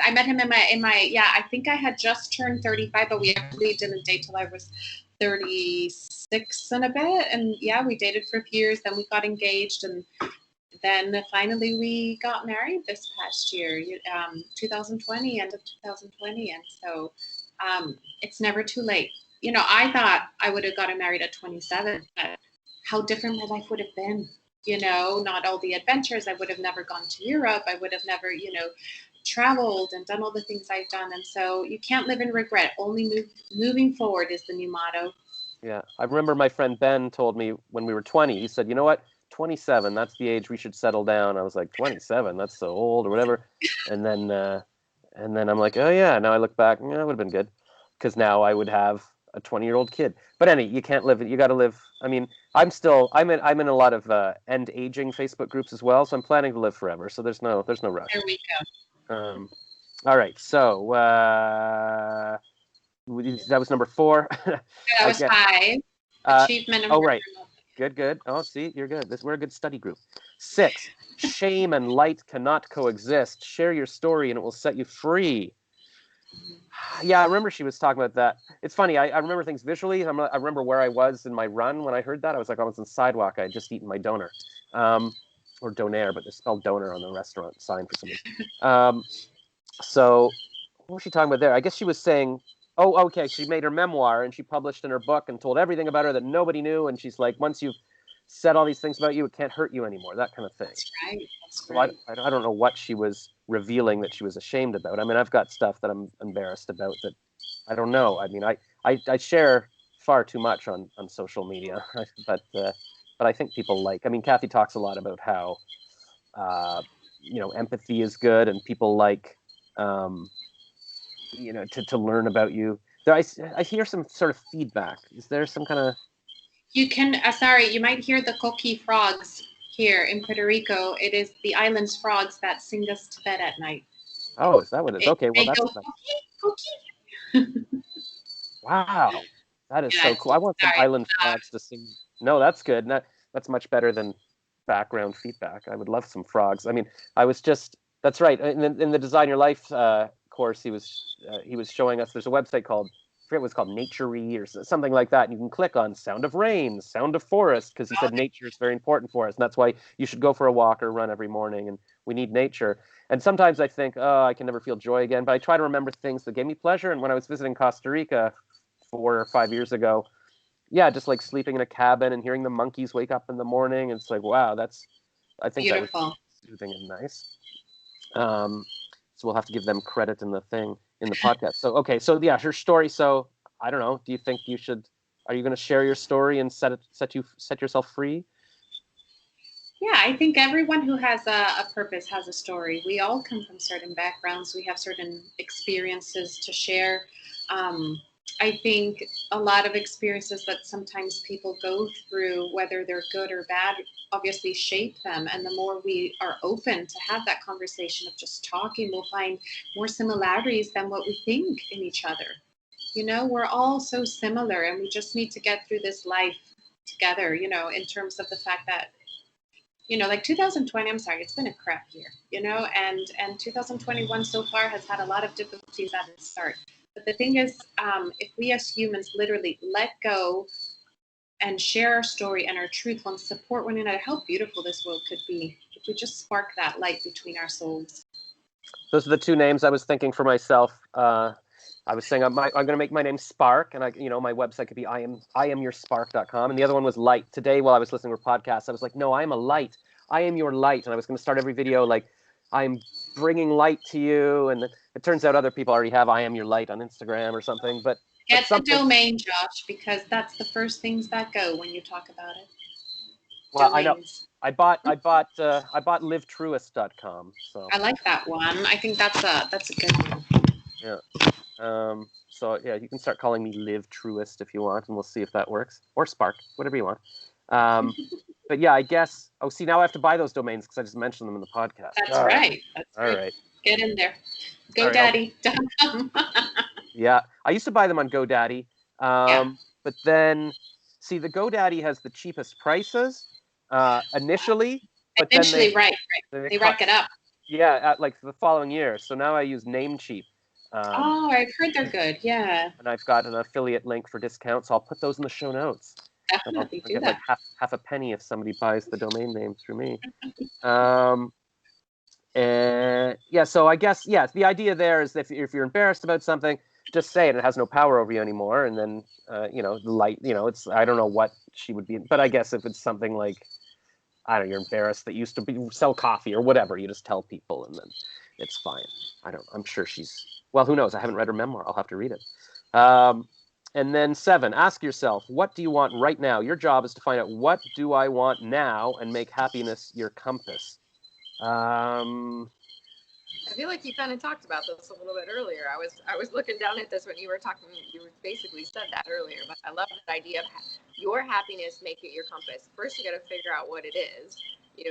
I met him in my I think I had just turned 35, but we actually didn't date till I was 36 and a bit. And yeah, we dated for a few years. Then we got engaged, and then finally we got married this past year, 2020, end of 2020. And so it's never too late. I thought I would have gotten married at 27, but how different my life would have been. Not all the adventures. I would have never gone to Europe. I would have never, traveled and done all the things I've done. And so you can't live in regret. Only moving forward is the new motto. Yeah. I remember my friend Ben told me when we were 20, he said, you know what? 27, that's the age we should settle down. I was like, 27, that's so old or whatever. And then I'm like, oh yeah. Now I look back, yeah, it would have been good. Because now I would have a 20-year-old kid. But you can't live it. You got to live. I mean, I'm in a lot of end aging Facebook groups as well. So I'm planning to live forever. So there's no rush. There we go. All right. So that was number 4. That was 5. Achievement. Oh, right. Good. Oh, see, you're good. We're a good study group. 6. Shame and light cannot coexist. Share your story and it will set you free. Yeah, I remember she was talking about that. It's funny. I remember things visually. I remember where I was in my run when I heard that. I was like, I was on the sidewalk. I had just eaten my doner. Or donair, but they spelled donor on the restaurant sign for some reason. So what was she talking about there? I guess she was saying, oh, okay, she made her memoir and she published in her book and told everything about her that nobody knew. And she's like, once you've said all these things about you, it can't hurt you anymore, that kind of thing. That's right. So I don't know what she was revealing that she was ashamed about. I mean, I've got stuff that I'm embarrassed about that I don't know. I mean, I share far too much on social media, but I think people Cathy talks a lot about how, empathy is good and people like, to learn about you. I hear some sort of feedback. Is there some kind of... You can, you might hear the coqui frogs here in Puerto Rico. It is the island's frogs that sing us to bed at night. Oh, is that what it is? Okay, well, that's... Wow, that is so cool. I want some island frogs to sing. No, that's good. That's much better than background feedback. I would love some frogs. I mean, that's right. In the Design Your Life course, he was showing us, there's a website called, I forget what it's called, Naturey or something like that. And you can click on sound of rain, sound of forest, because he said nature is very important for us. And that's why you should go for a walk or run every morning. And we need nature. And sometimes I think, oh, I can never feel joy again. But I try to remember things that gave me pleasure. And when I was visiting Costa Rica 4 or 5 years ago, yeah, just like sleeping in a cabin and hearing the monkeys wake up in the morning. It's like, wow, I think that Beautiful. was soothing and nice. So we'll have to give them credit in the podcast. So okay, so yeah, her story. So I don't know. Do you think you should? Are you going to share your story and set yourself free? Yeah, I think everyone who has a purpose has a story. We all come from certain backgrounds. We have certain experiences to share. I think a lot of experiences that sometimes people go through, whether they're good or bad, obviously shape them. And the more we are open to have that conversation of just talking, we'll find more similarities than what we think in each other. You know, we're all so similar, and we just need to get through this life together, you know, in terms of the fact that, you know, like 2020, I'm sorry, it's been a crap year, you know, and 2021 so far has had a lot of difficulties at the start. But the thing is, if we as humans literally let go and share our story and our truth and support one another, how beautiful this world could be if we just spark that light between our souls. Those are the two names I was thinking for myself. I was saying I'm going to make my name Spark, and my website could be IamYourSpark.com, and the other one was Light. Today, while I was listening to a podcast, I was like, no, I am a light. I am your light, and I was going to start every video like, I'm bringing light to you, and it turns out other people already have I am your light on Instagram or something. But get the domain, Josh, because that's the first things that go when you talk about it. Well, domains. I know. I bought livetruest.com. So I like that one. I think that's a good one. Yeah. So yeah, you can start calling me Live Truest if you want, and we'll see if that works. Or Spark, whatever you want. But yeah, I guess. Oh, see, now I have to buy those domains because I just mentioned them in the podcast. That's right. That's all right. Get in there. GoDaddy. Yeah, I used to buy them on GoDaddy. But then, see, the GoDaddy has the cheapest prices initially. But initially, then they rack it up. Yeah, like the following year. So now I use Namecheap. I've heard they're good. Yeah. And I've got an affiliate link for discounts. So I'll put those in the show notes. Definitely I'll get that. Like half a penny if somebody buys the domain name through me. And yeah, so I guess the idea there is that if you're embarrassed about something, just say it. It has no power over you anymore. And then the light. It's I don't know what she would be, but I guess if it's something like, I don't know, you're embarrassed that you used to sell coffee or whatever, you just tell people and then it's fine. I'm sure well, who knows? I haven't read her memoir. I'll have to read it. And then 7, ask yourself, what do you want right now? Your job is to find out, what do I want now, and make happiness your compass. I feel like you kind of talked about this a little bit earlier. I was looking down at this when you were talking. You basically said that earlier, but I love that idea of your happiness, make it your compass. First, you got to figure out what it is.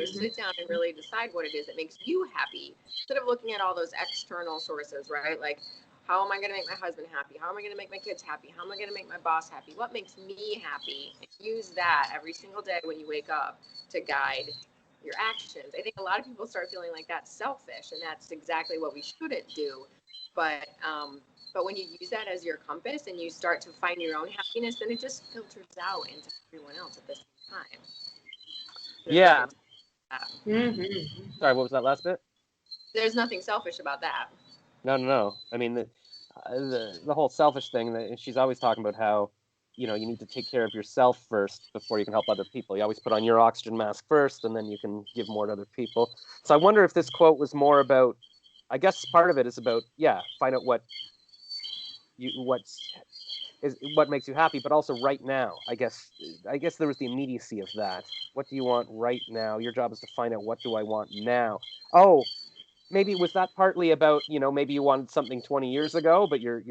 Sit down and really decide what it is that makes you happy, instead of looking at all those external sources, right? Like, how am I going to make my husband happy? How am I going to make my kids happy? How am I going to make my boss happy? What makes me happy? And use that every single day when you wake up to guide your actions. I think a lot of people start feeling like that's selfish, and that's exactly what we shouldn't do. But when you use that as your compass and you start to find your own happiness, then it just filters out into everyone else at the same time. Yeah. Sorry, what was that last bit? There's nothing selfish about that. No. I mean, the whole selfish thing, that she's always talking about how, you need to take care of yourself first before you can help other people. You always put on your oxygen mask first, and then you can give more to other people. So I wonder if this quote was more about, I guess part of it is about, find out what makes you happy, but also right now. I guess there was the immediacy of that. What do you want right now? Your job is to find out, what do I want now? Oh, maybe was that partly about, maybe you wanted something 20 years ago, but your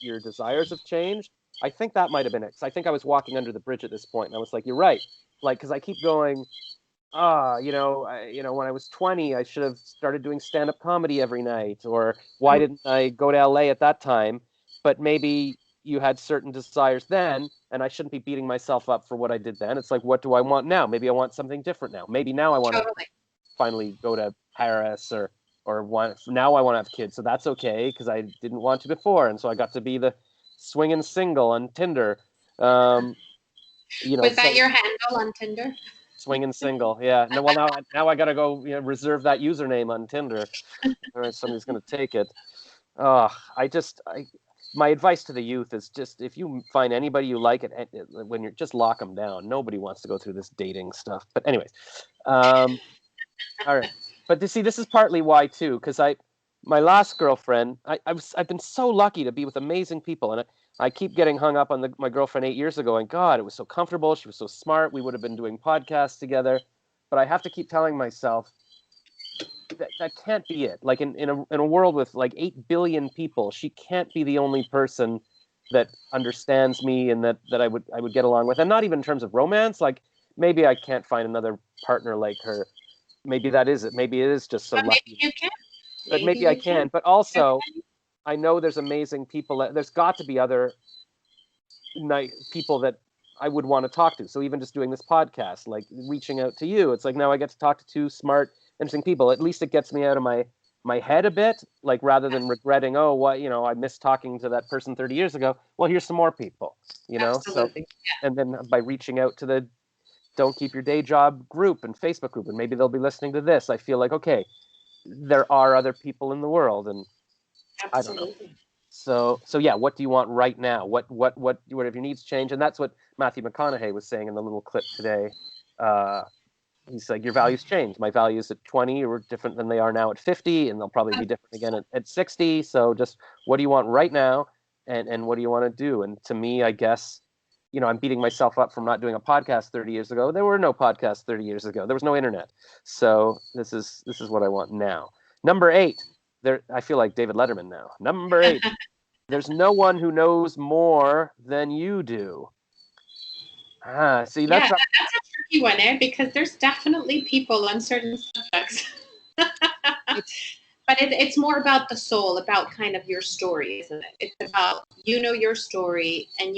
desires have changed. I think that might have been it. Because I think I was walking under the bridge at this point, and I was like, you're right. Like, because I keep going, when I was 20, I should have started doing stand-up comedy every night, or why didn't I go to LA at that time? But maybe you had certain desires then, and I shouldn't be beating myself up for what I did then. It's like, what do I want now? Maybe I want something different now. Maybe now I want to finally go to Paris, or now I want to have kids. So that's okay, because I didn't want to before, and so I got to be the swinging single on Tinder. Was that your handle on Tinder? Swinging single, yeah. No, well, now I gotta go reserve that username on Tinder. All right, somebody's gonna take it. My advice to the youth is just, if you find anybody you like, when you're just lock them down. Nobody wants to go through this dating stuff. But anyways, All right. But see, this is partly why too, because my last girlfriend, I've been so lucky to be with amazing people, and I keep getting hung up on my girlfriend 8 years ago, and God, it was so comfortable. She was so smart. We would have been doing podcasts together, but I have to keep telling myself that can't be it. Like in a world with like 8 billion people, she can't be the only person that understands me and that I would get along with, and not even in terms of romance. Like maybe I can't find another partner like her. Maybe that is it. Maybe it is just so But maybe lucky. you can. But Maybe maybe I you can. can. But also, Okay. I know there's amazing people. There's got to be other people that I would want to talk to. So even just doing this podcast, like reaching out to you, it's like now I get to talk to two smart, interesting people. At least it gets me out of my head a bit, like rather than regretting, oh, what, I missed talking to that person 30 years ago. Well, here's some more people, So, Absolutely. and then by reaching out to the Don't Keep Your Day Job group and Facebook group, and maybe they'll be listening to this, I feel like, okay, there are other people in the world, and I don't know. Absolutely. So yeah, what do you want right now? What have your needs change? And that's what Matthew McConaughey was saying in the little clip today. Uh, he's like, your values change. My values at 20 were different than they are now at 50, and they'll probably be different again at 60. So just what do you want right now, and what do you want to do? And to me, I guess, I'm beating myself up from not doing a podcast 30 years ago. There were no podcasts 30 years ago. There was no internet. So this is what I want now. Number 8. There, I feel like David Letterman now. Number 8. There's no one who knows more than you do. See, Yeah, that's that's a tricky one, because there's definitely people on certain subjects. But it's more about the soul, about kind of your story, isn't it? It's about your story and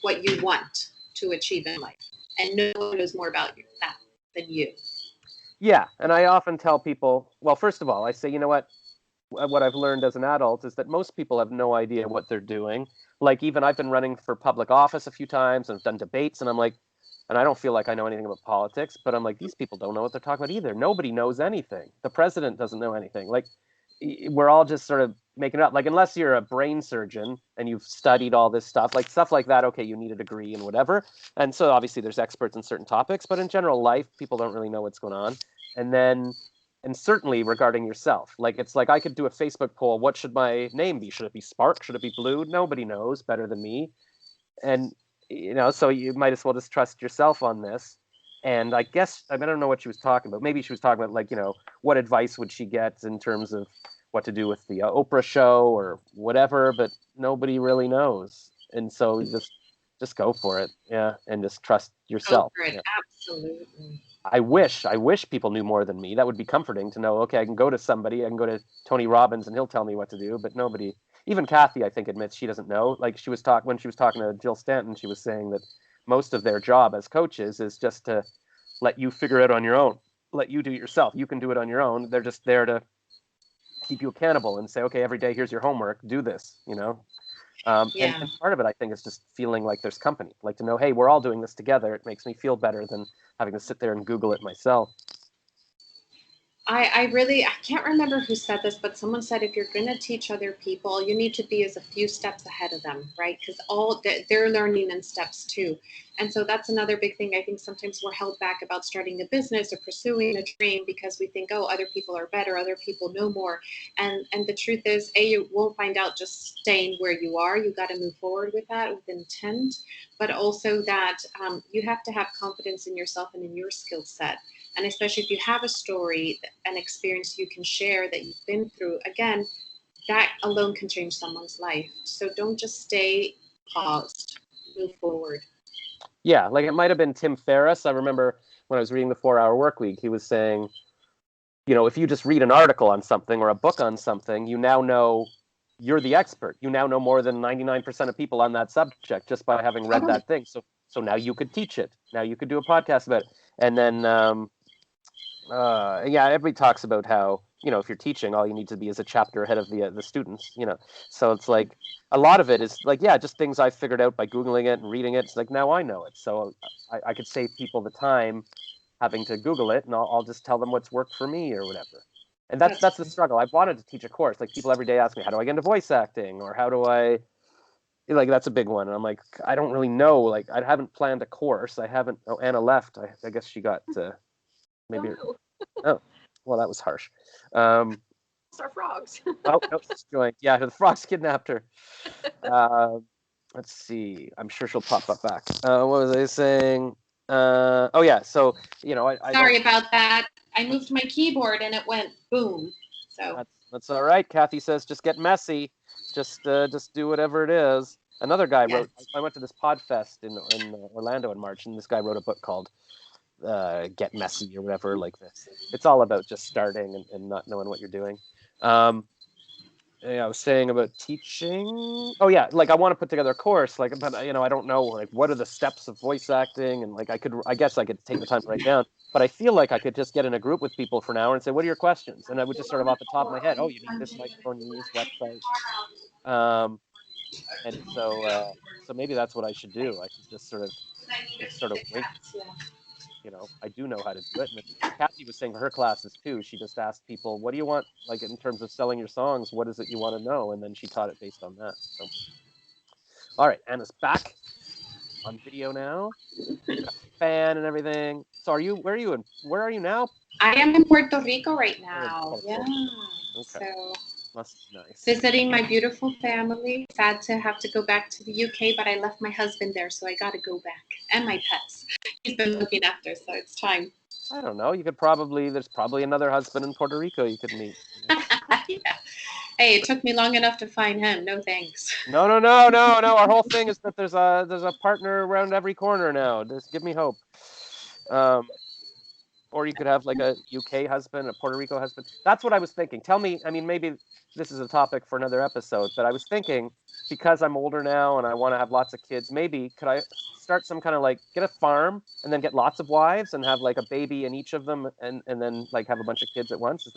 what you want to achieve in life, and no one knows more about that than you. yeah. And I often tell people, well, first of all, I say, you know what I've learned as an adult is that most people have no idea what they're doing. Like even I've been running for public office a few times and I've done debates, and I'm like, and I don't feel like I know anything about politics, but I'm like, these people don't know what they're talking about either. Nobody knows anything. The president doesn't know anything. Like we're all just sort of making it up. Like unless you're a brain surgeon and you've studied all this stuff like that, okay, you need a degree and whatever. And so obviously there's experts in certain topics, but in general life, people don't really know what's going on. And then and certainly regarding yourself. Like it's like I could do a Facebook poll, what should my name be? Should it be Spark? Should it be Blue? Nobody knows better than me. And so you might as well just trust yourself on this. And I guess I don't know what she was talking about. Maybe she was talking about like, what advice would she get in terms of what to do with the Oprah show or whatever, but nobody really knows. And so you just go for it. Yeah, and just trust Go yourself. for it. Yeah. Absolutely. I wish people knew more than me. That would be comforting to know, okay, I can go to somebody, I can go to Tony Robbins and he'll tell me what to do, but nobody, even Cathy, I think, admits she doesn't know. Like when she was talking to Jill Stanton, she was saying that most of their job as coaches is just to let you figure it on your own, let you do it yourself. You can do it on your own. They're just there to keep you accountable and say, okay, every day, here's your homework, do this, Yeah. and part of it, I think, is just feeling like there's company, like to know, hey, we're all doing this together. It makes me feel better than having to sit there and Google it myself. I can't remember who said this, but someone said if you're going to teach other people, you need to be as a few steps ahead of them, right? Because they're learning in steps too. And so that's another big thing. I think sometimes we're held back about starting a business or pursuing a dream because we think, oh, other people are better, other people know more. And the truth is, you won't find out just staying where you are. You got to move forward with that with intent, but also that you have to have confidence in yourself and in your skill set. And especially if you have a story, an experience you can share that you've been through, again, that alone can change someone's life. So don't just stay paused, move forward. Yeah, like it might have been Tim Ferriss. I remember when I was reading the 4 Hour Work Week, he was saying, if you just read an article on something or a book on something, you now know you're the expert. You now know more than 99% of people on that subject just by having read Totally. that thing. So now you could teach it. Now you could do a podcast about it. And then yeah, everybody talks about how, if you're teaching, all you need to be is a chapter ahead of the students, So it's like a lot of it is like, yeah, just things I figured out by Googling it and reading it. It's like, now I know it. So I could save people the time having to Google it, and I'll just tell them what's worked for me or whatever. And that's the struggle. I've wanted to teach a course. Like people every day ask me, how do I get into voice acting? Or how do I, like, that's a big one. And I'm like, I don't really know. Like, I haven't planned a course. I haven't, oh, Anna left. I guess she got Maybe. No. Oh, well, that was harsh. Um, It's our frogs. oh, no, she's joined. Yeah, the frogs kidnapped her. Uh, let's see. I'm sure she'll pop up back. What was I saying? Oh yeah. So I don't. Sorry about that. I moved my keyboard and it went boom. So That's all right. Cathy says, just get messy. Just do whatever it is. Another guy yes. wrote. I went to this Podfest in Orlando in March, and this guy wrote a book called "Get Messy" or whatever like this. It's all about just starting and not knowing what you're doing. Yeah, I was saying about teaching. Oh yeah, like I want to put together a course, like, but I don't know, like, what are the steps of voice acting, and like I guess I could take the time to write down, but I feel like I could just get in a group with people for an hour and say, what are your questions? And I would just sort of off the top of my head, oh, you need this microphone, you need this website, and so maybe that's what I should do. I should just sort of wing. I do know how to do it. And Cathy was saying for her classes too, she just asked people, what do you want, like in terms of selling your songs, what is it you want to know? And then she taught it based on that. So, all right, Anna's back on video now. Got the fan and everything. So where are you now? I am in Puerto Rico right Oh, in now. Puerto Yeah. Rico. Okay. So Must be nice. visiting my beautiful family. Sad to have to go back to the UK, but I left my husband there, so I got to go back. And my pets. He's been looking after, so it's time. I don't know. There's probably another husband in Puerto Rico you could meet. Yeah. Hey, it took me long enough to find him. No thanks. No. Our whole thing is that there's a partner around every corner now. Just give me hope. Or you could have like a UK husband, a Puerto Rico husband. That's what I was thinking. Tell me, I mean, maybe this is a topic for another episode, but I was thinking, because I'm older now and I want to have lots of kids, maybe could I start some kind of like get a farm and then get lots of wives and have like a baby in each of them and then like have a bunch of kids at once? Does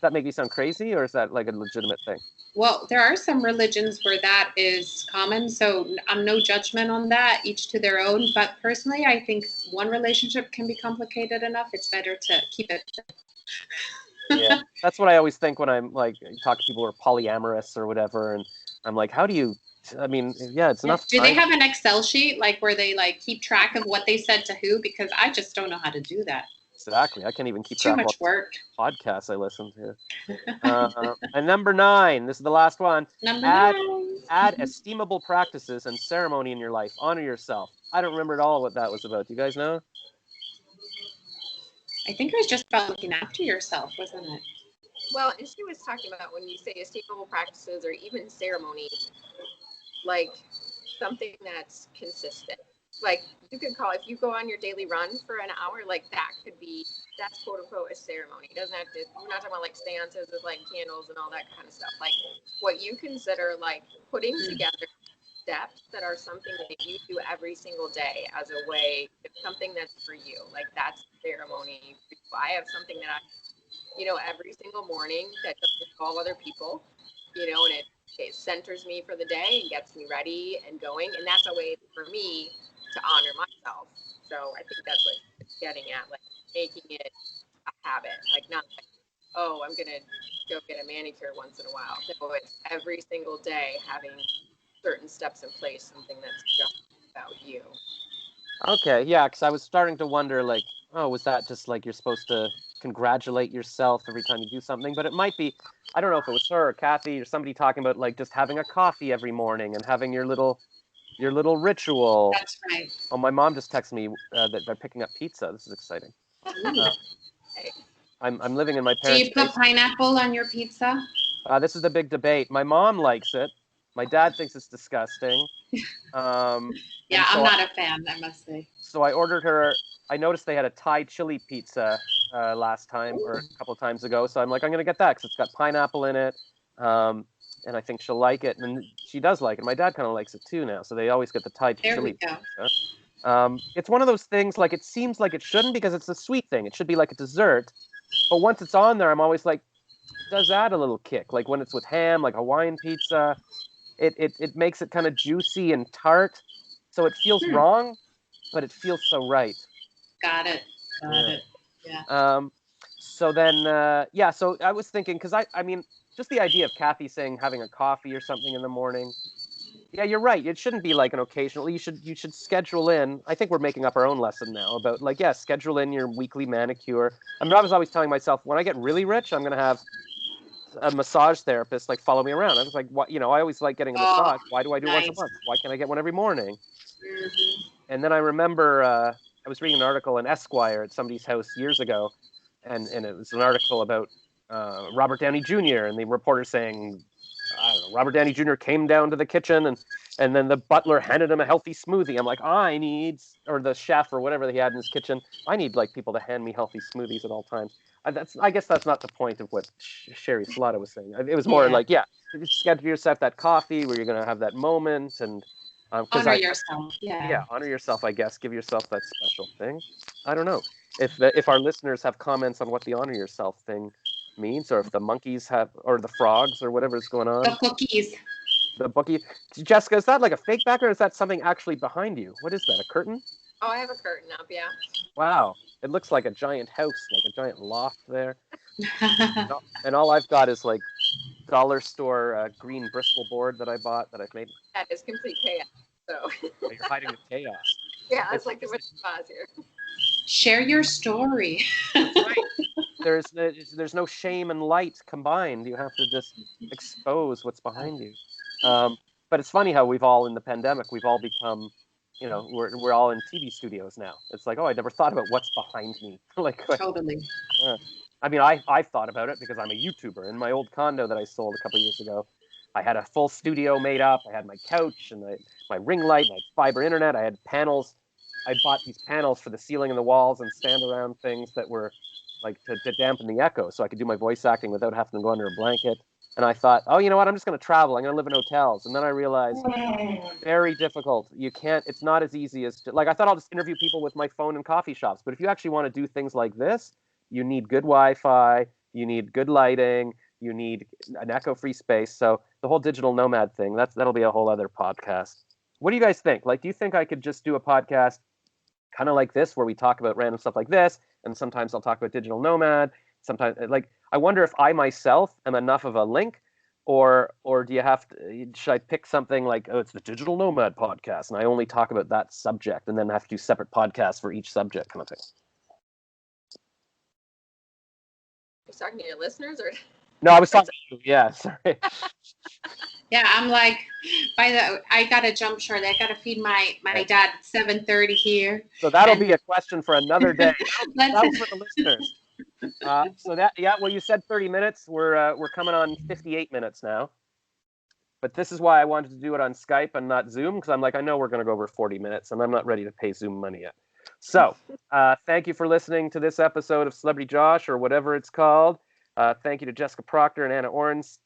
that make me sound crazy, or is that like a legitimate thing? Well, there are some religions where that is common, so I'm no judgment on that, each to their own. But personally, I think one relationship can be complicated enough. It's better to keep it. Yeah, that's what I always think when I'm like talk to people who are polyamorous or whatever, and I'm like, how do you? I mean, yeah, it's enough Do time. they have an Excel sheet like where they like keep track of what they said to who? Because I just don't know how to do that. Exactly. I can't even keep Too track of much work. podcasts I listen to. And number 9, this is the last one. Number add 9. add estimable practices and ceremony in your life. Honor yourself. I don't remember at all what that was about. Do you guys know? I think it was just about looking after yourself, wasn't it? Well, and she was talking about when you say estimable practices or even ceremonies, like something that's consistent. Like you could call, if you go on your daily run for an hour, like that's quote unquote a ceremony. It doesn't have to, we're not talking about like seances with like candles and all that kind of stuff. Like what you consider like putting together steps that are something that you do every single day as a way, something that's for you. Like that's ceremony. I have something that I every single morning that doesn't involve other people, and it centers me for the day and gets me ready and going. And that's a way for me to honor myself. So I think that's what it's getting at, like making it a habit, like not like, oh, I'm going to go get a manicure once in a while. No, it's every single day having certain steps in place, something that's just about you. Okay, yeah, because I was starting to wonder, like, oh, was that just like you're supposed to congratulate yourself every time you do something? But it might be, I don't know if it was her or Cathy or somebody talking about like just having a coffee every morning and having your little ritual. That's right. Oh, my mom just texted me that they're picking up pizza. This is exciting. I'm living in my Do parents' you put pineapple on your pizza? This is the big debate. My mom likes it. My dad thinks it's disgusting. Yeah, I'm not a fan, I must say. So I ordered her. I noticed they had a Thai chili pizza last time or a couple of times ago. So I'm like, I'm gonna get that because it's got pineapple in it, and I think she'll like it. And she does like it. My dad kind of likes it too now. So they always get the Thai chili pizza. It's one of those things, like it seems like it shouldn't because it's a sweet thing. It should be like a dessert. But once it's on there, I'm always like, does add a little kick. Like when it's with ham, like Hawaiian pizza, it makes it kind of juicy and tart. So it feels wrong, but it feels so right. Got it. Yeah. So then, so I was thinking, because I mean, just the idea of Cathy saying having a coffee or something in the morning, Yeah, you're right. It shouldn't be like an occasional. You should schedule in. I think we're making up our own lesson now about like, yeah, schedule in your weekly manicure. I mean, I was always telling myself when I get really rich, I'm gonna have a massage therapist like follow me around. I was like, what? I always like getting a Oh, massage. Why do I do it once a nice. month? Why can't I get one every morning? Hmm. And then I remember I was reading an article in Esquire at somebody's house years ago, and it was an article about Robert Downey Jr. and the reporter saying, I don't know, Robert Downey Jr. came down to the kitchen and then the butler handed him a healthy smoothie. I'm like, or the chef or whatever he had in his kitchen, I need like people to hand me healthy smoothies at all times. I guess that's not the point of what Sheri Salata was saying. It was more Yeah. like, yeah, schedule yourself that coffee where you're gonna have that moment, and because Honor yourself. Yeah. yeah, honor yourself, I guess. Give yourself that special thing. I don't know if our listeners have comments on what the honor yourself thing means, or if the monkeys have, or the frogs, or whatever's going on. The cookies. The bookie, Jessica, is that like a fake background, or is that something actually behind you? What is that? A curtain? Oh, I have a curtain up, yeah. Wow, it looks like a giant house, like a giant loft there. And all I've got is like dollar store green Bristol board that I bought that I've made. That is complete chaos. So Oh, you're hiding the chaos. yeah, it's like the Wizard of Oz here. Share your story. That's right. There's no shame and light combined. You have to just expose what's behind you. But it's funny how we've all in the pandemic we've all become, we're all in TV studios now. It's like, oh, I never thought about what's behind me. like Totally. I mean, I've thought about it because I'm a YouTuber. In my old condo that I sold a couple of years ago, I had a full studio made up. I had my couch and my ring light, my fiber internet. I had panels. I bought these panels for the ceiling and the walls and stand around things that were like to dampen the echo, so I could do my voice acting without having to go under a blanket. And I thought, oh, you know what? I'm just going to travel. I'm going to live in hotels. And then I realized, very difficult. You can't. It's not as easy as like I thought. I'll just interview people with my phone in coffee shops. But if you actually want to do things like this, you need good Wi-Fi. You need good lighting. You need an echo-free space. So the whole digital nomad thing, that'll be a whole other podcast. What do you guys think? Like, do you think I could just do a podcast kind of like this, where we talk about random stuff like this, and sometimes I'll talk about digital nomad. Sometimes, like, I wonder if I myself am enough of a link, or do you have to? Should I pick something like, oh, it's the Digital Nomad podcast, and I only talk about that subject, and then have to do separate podcasts for each subject, kind of thing? You're talking to your listeners, or? No, I was talking. Yeah, sorry. Yeah, I'm like, I gotta jump shortly. I gotta feed my dad at 7:30 here. So that'll be a question for another day. That'll for the listeners. Well, you said 30 minutes. We're coming on 58 minutes now. But this is why I wanted to do it on Skype and not Zoom, because I'm like, I know we're going to go over 40 minutes, and I'm not ready to pay Zoom money yet. So thank you for listening to this episode of Celebrity Josh, or whatever it's called. Thank you to Jessica Proctor and Anna Orenstein.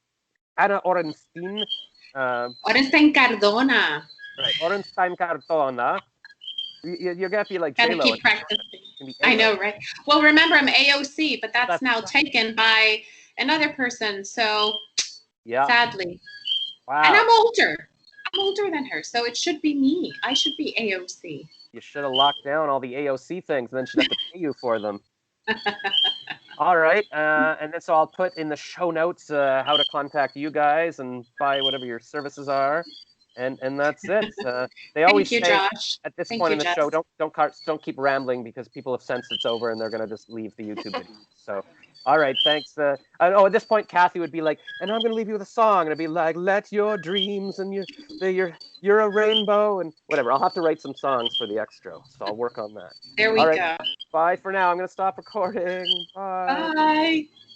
Orenstein-Cardona. Right, Orenstein-Cardona. You're going to have to be like Gotta J-Lo. keep practicing. I know, right? Well, remember, I'm AOC, but that's now taken by another person. So, yeah, sadly. Wow. And I'm older. I'm older than her, so it should be me. I should be AOC. You should have locked down all the AOC things, and then she'd have to pay you for them. All right, and then so I'll put in the show notes how to contact you guys and buy whatever your services are, and that's it. They always say Josh. At this point in the show, don't keep rambling, because people have sensed it's over and they're gonna just leave the YouTube video. So, all right, thanks. At this point, Cathy would be like, and I'm gonna leave you with a song, and it'd be like, let your dreams and you're a rainbow and whatever. I'll have to write some songs for the extra, so I'll work on that. There we go. Bye for now. I'm gonna stop recording. Bye. Bye.